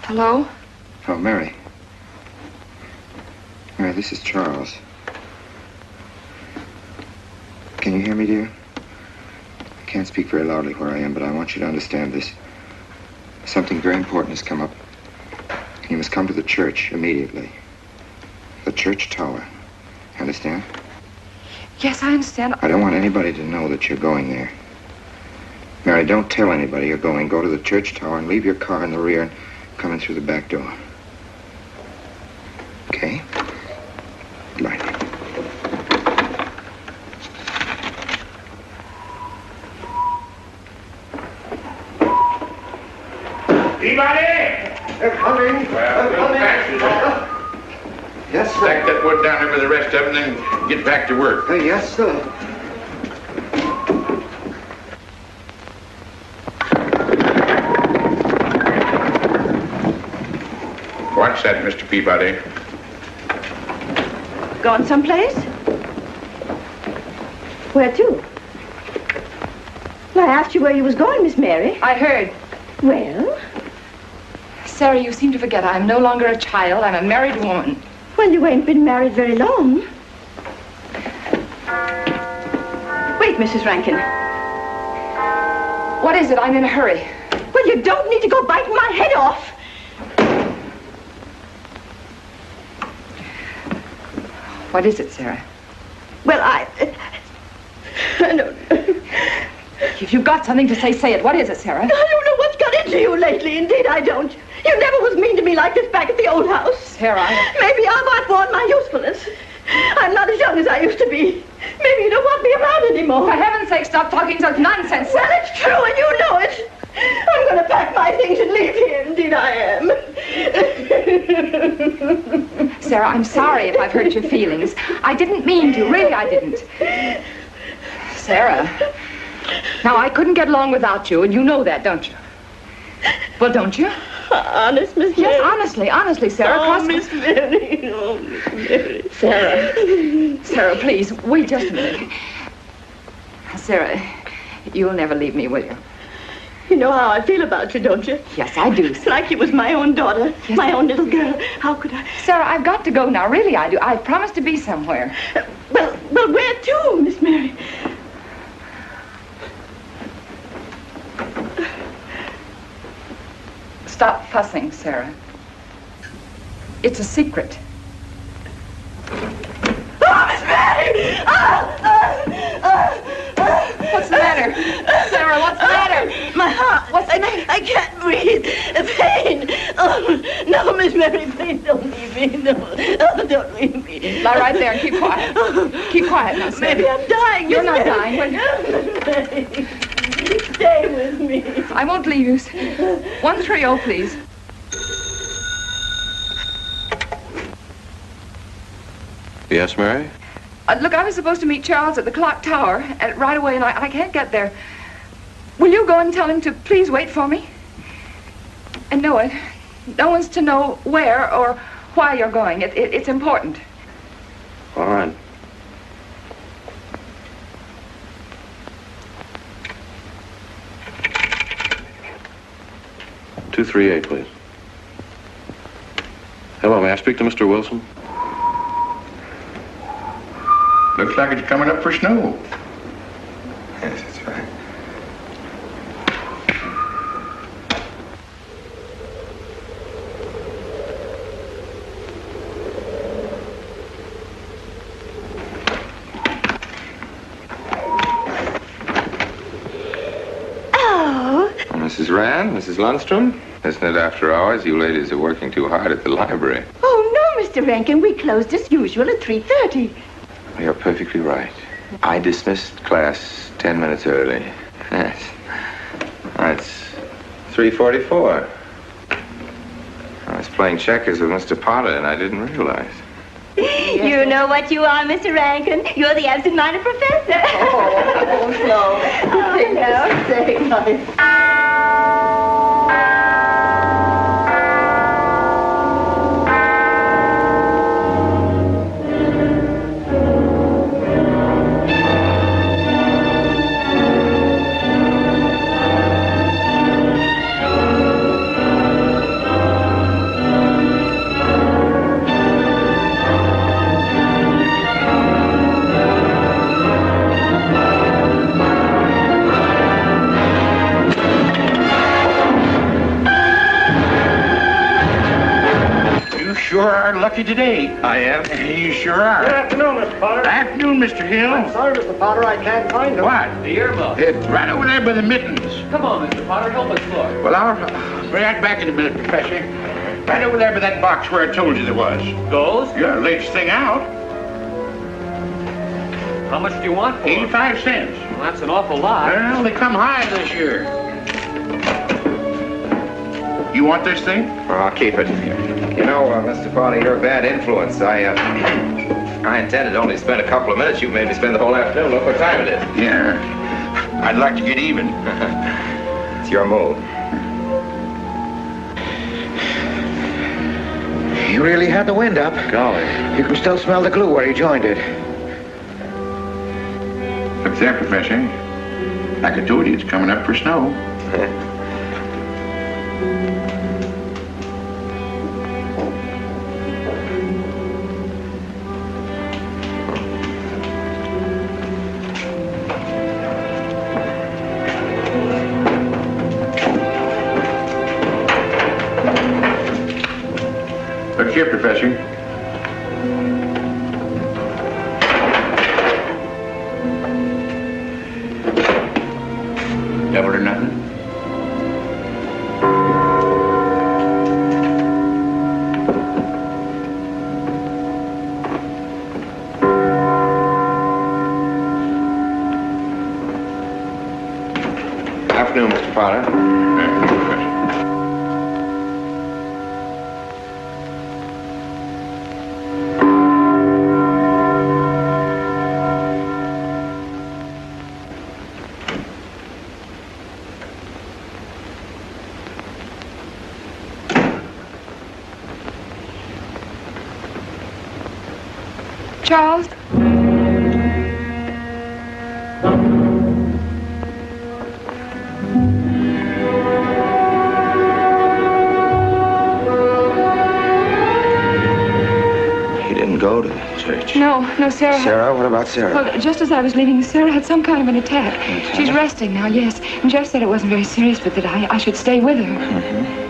Hello? Oh, Mary. Mary, this is Charles. Can you hear me, dear? I can't speak very loudly where I am, but I want you to understand this. Something very important has come up. You must come to the church immediately. The church tower. Understand? Yes, I understand. I don't want anybody to know that you're going there. Mary, don't tell anybody you're going. Go to the church tower and leave your car in the rear and come in through the back door. Okay? Good night. Anybody? They're coming. They're coming. Yes, sir. Stack that wood down there with the rest of them and then get back to work. Yes, sir. What's that, Mr. Peabody? Gone someplace? Where to? Well, I asked you where you was going, Miss Mary. I heard. Well? Sarah, you seem to forget I'm no longer a child. I'm a married woman. Well, you ain't been married very long. Wait, Mrs. Rankin. What is it? I'm in a hurry. Well, you don't need to go biting my head off. What is it, Sarah? Well, I don't know. If you've got something to say, say it. What is it, Sarah? I don't know what's got into you lately. Indeed, I don't. You never was mean to me like this back at the old house. Sarah, Maybe I've outworn my usefulness. I'm not as young as I used to be. Maybe you don't want me around anymore. For heaven's sake, stop talking such nonsense. Well, it's true, and you know it. I'm going to pack my things and leave here. Indeed, I am. Sarah, I'm sorry if I've hurt your feelings. I didn't mean to. Really, I didn't. Sarah. Now, I couldn't get along without you, and you know that, don't you? Well, don't you? Honest, Miss Mary? Yes, honestly, Sarah. Oh, Miss Mary. Oh, Miss Mary. Sarah, please, wait just a minute. Sarah, you'll never leave me, will you? You know how I feel about you, don't you? Yes, I do. It's like you was my own daughter, my own little girl. How could I? Sarah, I've got to go now. Really, I do. I've promised to be somewhere. Well, where to, Miss Mary? Stop fussing, Sarah. It's a secret. Oh, Miss Mary! What's the matter? Sarah, what's the matter? My heart. What's the matter? I can't breathe. Pain. Oh, no, Miss Mary, please don't leave me. No, don't leave me. Lie right there and keep quiet. Keep quiet now, Sarah. Maybe I'm dying. You're not Mary. dying. Stay with me. I won't leave you. 130, please. Yes, Mary? Look, I was supposed to meet Charles at the clock tower right away, and I can't get there. Will you go and tell him to please wait for me? And no one's to know where or why you're going. It's important. All right. "238, please. Hello, may I speak to Mr. Wilson? Looks like it's coming up for snow. Yes, that's right. Oh. Mrs. Rand, Mrs. Lundstrom, isn't it after hours? You ladies are working too hard at the library. Oh, no, Mr. Rankin. We closed as usual at 3:30. You're perfectly right. I dismissed class 10 minutes early. Yes. It's 3:44. I was playing checkers with Mr. Potter, and I didn't realize. You know what you are, Mr. Rankin. You're the absent-minded professor. Oh, no. Oh, no. Say, Sure are lucky today. I am. You sure are. Good afternoon, Mr. Potter. Afternoon, Mr. Hill. I'm sorry, Mr. Potter, I can't find him. What? The earmuff. It's right over there by the mittens. Come on, Mr. Potter, help us look. Well, I'll be right back in a minute, Professor. Right over there by that box where I told you there was. Goes? Yeah, latest thing out. How much do you want for 85 cents. Well, that's an awful lot. Well, they come high this year. You want this thing? Well, I'll keep it. You know, Mr. Potter, you're a bad influence. I intended to only spend a couple of minutes. You made me spend the whole afternoon. Look what time it is. Yeah. I'd like to get even. It's your move. You really had the wind up. Golly. You can still smell the glue where you joined it. Look there, Professor. Like I told you, it's coming up for snow. Look here, Professor. Double or nothing? Afternoon, Mr. Potter. Charles? He didn't go to the church. No, Sarah. Sarah? What about Sarah? Well, just as I was leaving, Sarah had some kind of an attack. She's resting now, yes. And Jeff said it wasn't very serious, but that I should stay with her. Mm-hmm.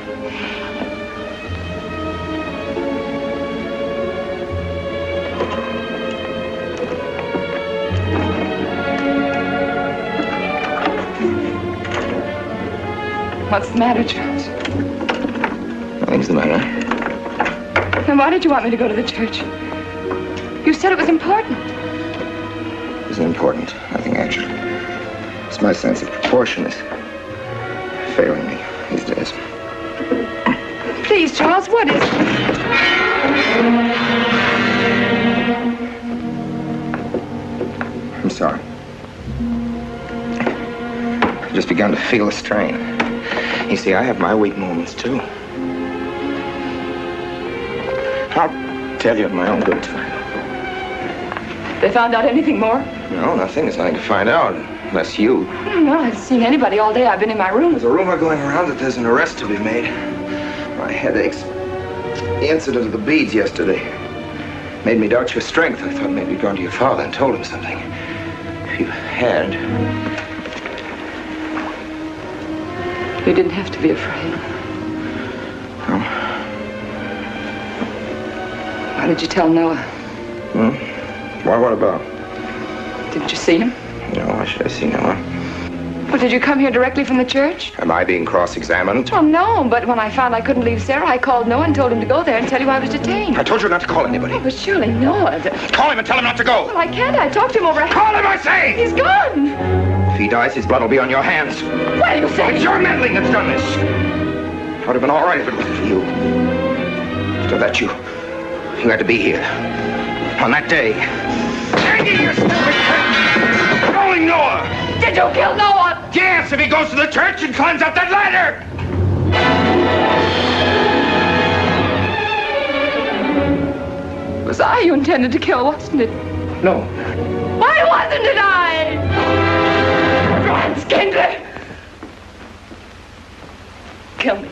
What's the matter, Charles? Nothing's the matter. Then why did you want me to go to the church? You said it was important. Isn't important. Nothing actually. It's my sense of proportion is failing me these days. Please, Charles, what is it? I'm sorry. I've just begun to feel a strain. You see, I have my weak moments, too. I'll tell you at my own good time. They found out anything more? No, nothing. There's nothing to find out, unless you. No, I haven't seen anybody all day. I've been in my room. There's a rumor going around that there's an arrest to be made. My headaches. The incident of the beads yesterday made me doubt your strength. I thought maybe you'd gone to your father and told him something. If you had... You didn't have to be afraid. No. Why did you tell Noah? Why, what about? Didn't you see him? No, why should I see Noah? Well, did you come here directly from the church? Am I being cross-examined? Well, no, but when I found I couldn't leave Sarah, I called Noah and told him to go there and tell you I was detained. I told you not to call anybody. Oh, but surely Noah... Call him and tell him not to go. Well, I can't. I talked to him over... Call him, I say! He's gone! If he dies, his blood will be on your hands. What are you saying? It's your meddling that's done this. It would have been all right if it wasn't for you. So that you had to be here. On that day. Hanging your stupid head! Calling Noah! Did you kill Noah? Yes, if he goes to the church and climbs up that ladder! It was I you intended to kill, wasn't it? No. Why wasn't it I? Franz Kindler! Kill me.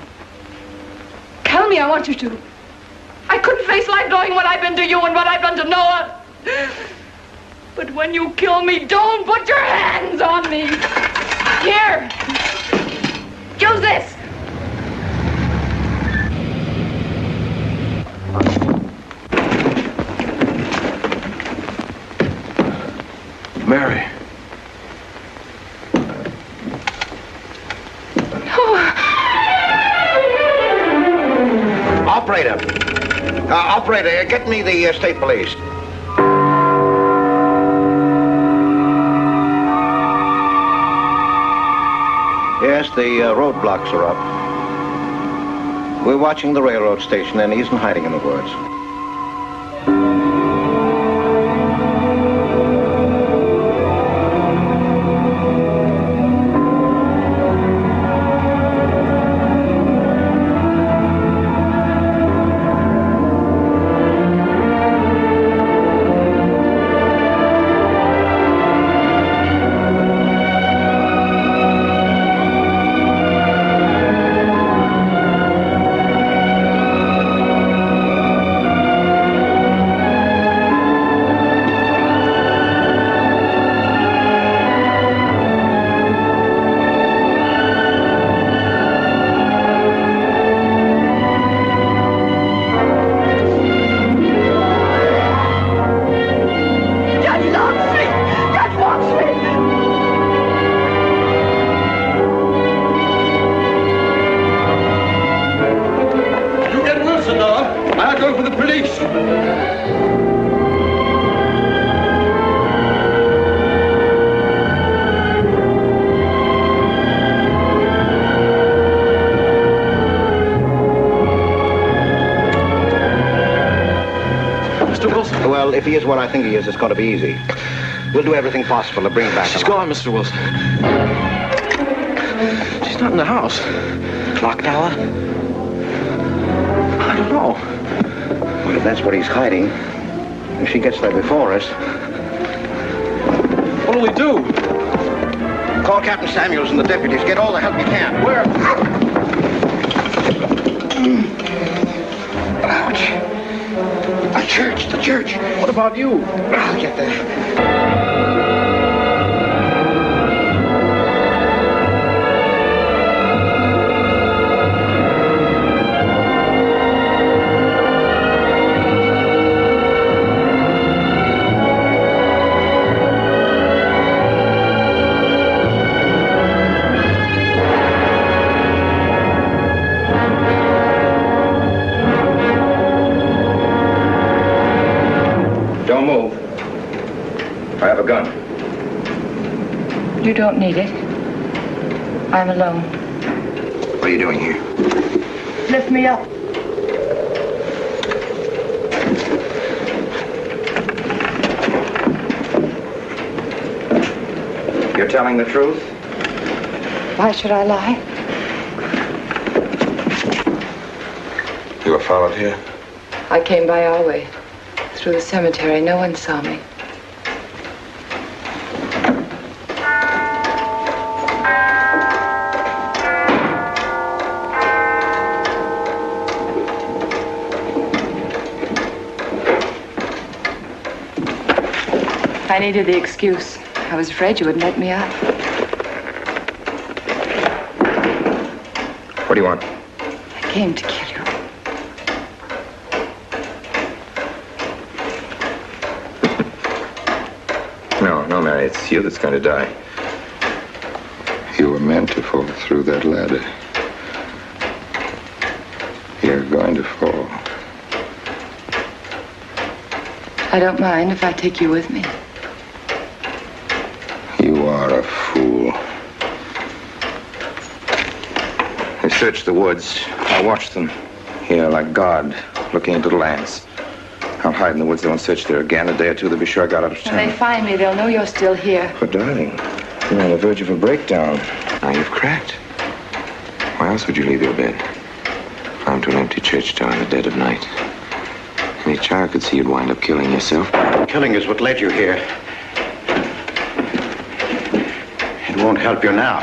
Kill me, I want you to. I couldn't face life knowing what I've been to you and what I've done to Noah. But when you kill me, don't put your hands on me. Here. Use this. Mary. Operator, get me the state police. Yes, the roadblocks are up. We're watching the railroad station, and he isn't hiding in the woods. Well, if he is what I think he is, it's going to be easy. We'll do everything possible to bring him back. She's gone, Mr. Wilson. She's not in the house. Clock tower? I don't know. Well, if that's what he's hiding, if she gets there before us... What'll we do? Call Captain Samuels and the deputies. Get all the help you can. Where? Ouch. The church. What about you? I'll get there. You don't need it. I'm alone. What are you doing here? Lift me up. You're telling the truth? Why should I lie? You were followed here? I came by our way. Through the cemetery. No one saw me. I needed the excuse. I was afraid you wouldn't let me out. What do you want? I came to kill you. No, Mary, it's you that's going to die. meant to fall through that ladder. You're going to fall. I don't mind if I take you with me. You are a fool. They searched the woods. I watched them. Here, like God, looking into the lands. I'll hide in the woods. They won't search there again. A day or two, they'll be sure I got out of town. When they find me, they'll know you're still here. But, darling, you're on the verge of a breakdown. Now you've cracked. Why else would you leave your bed? Climb to an empty church door in the dead of night. Any child could see you'd wind up killing yourself. Killing is what led you here. It won't help you now.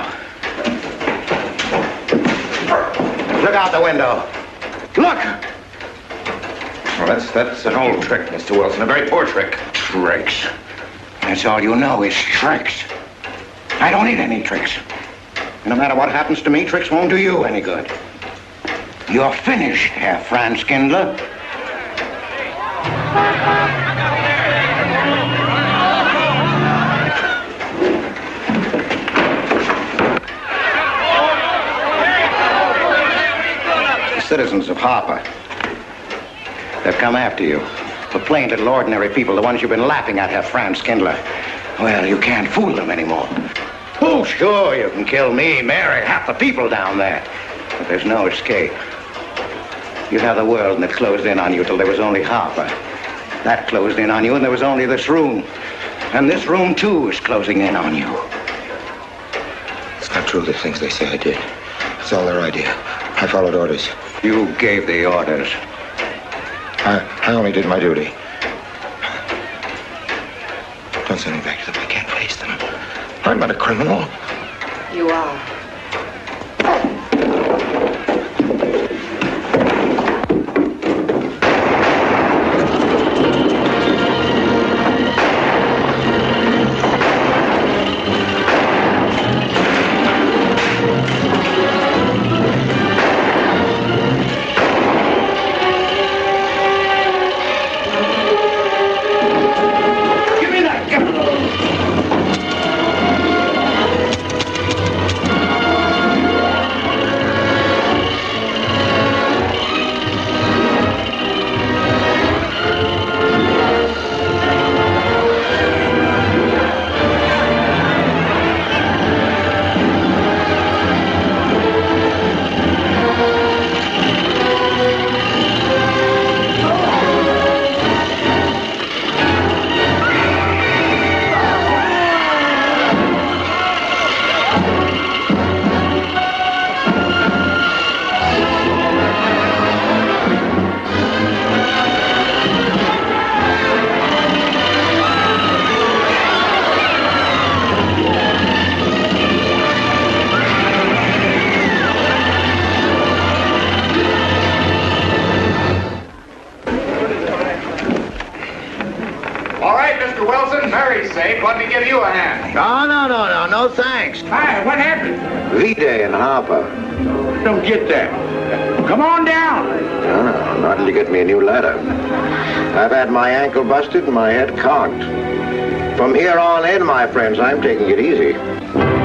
Look out the window. Look! Well, that's an old trick, Mr. Wilson. A very poor trick. Tricks. That's all you know is tricks. I don't need any tricks. No matter what happens to me, tricks won't do you any good. You're finished, Herr Franz Kindler. The citizens of Harper. They've come after you. The plain little ordinary people, the ones you've been laughing at, Herr Franz Kindler. Well, you can't fool them anymore. Oh, sure, you can kill me, Mary, half the people down there. But there's no escape. You have the world, and it closed in on you till there was only Harper. That closed in on you, and there was only this room. And this room, too, is closing in on you. It's not true, the things they say I did. It's all their idea. I followed orders. You gave the orders. I only did my duty. Don't send me back to them. I can't face them. I'm not a criminal. You are. Let me give you a hand. No, thanks. Hi, what happened? V-Day in Harper. Don't get that. Come on down. No, not until you get me a new ladder. I've had my ankle busted and my head conked. From here on in, my friends, I'm taking it easy.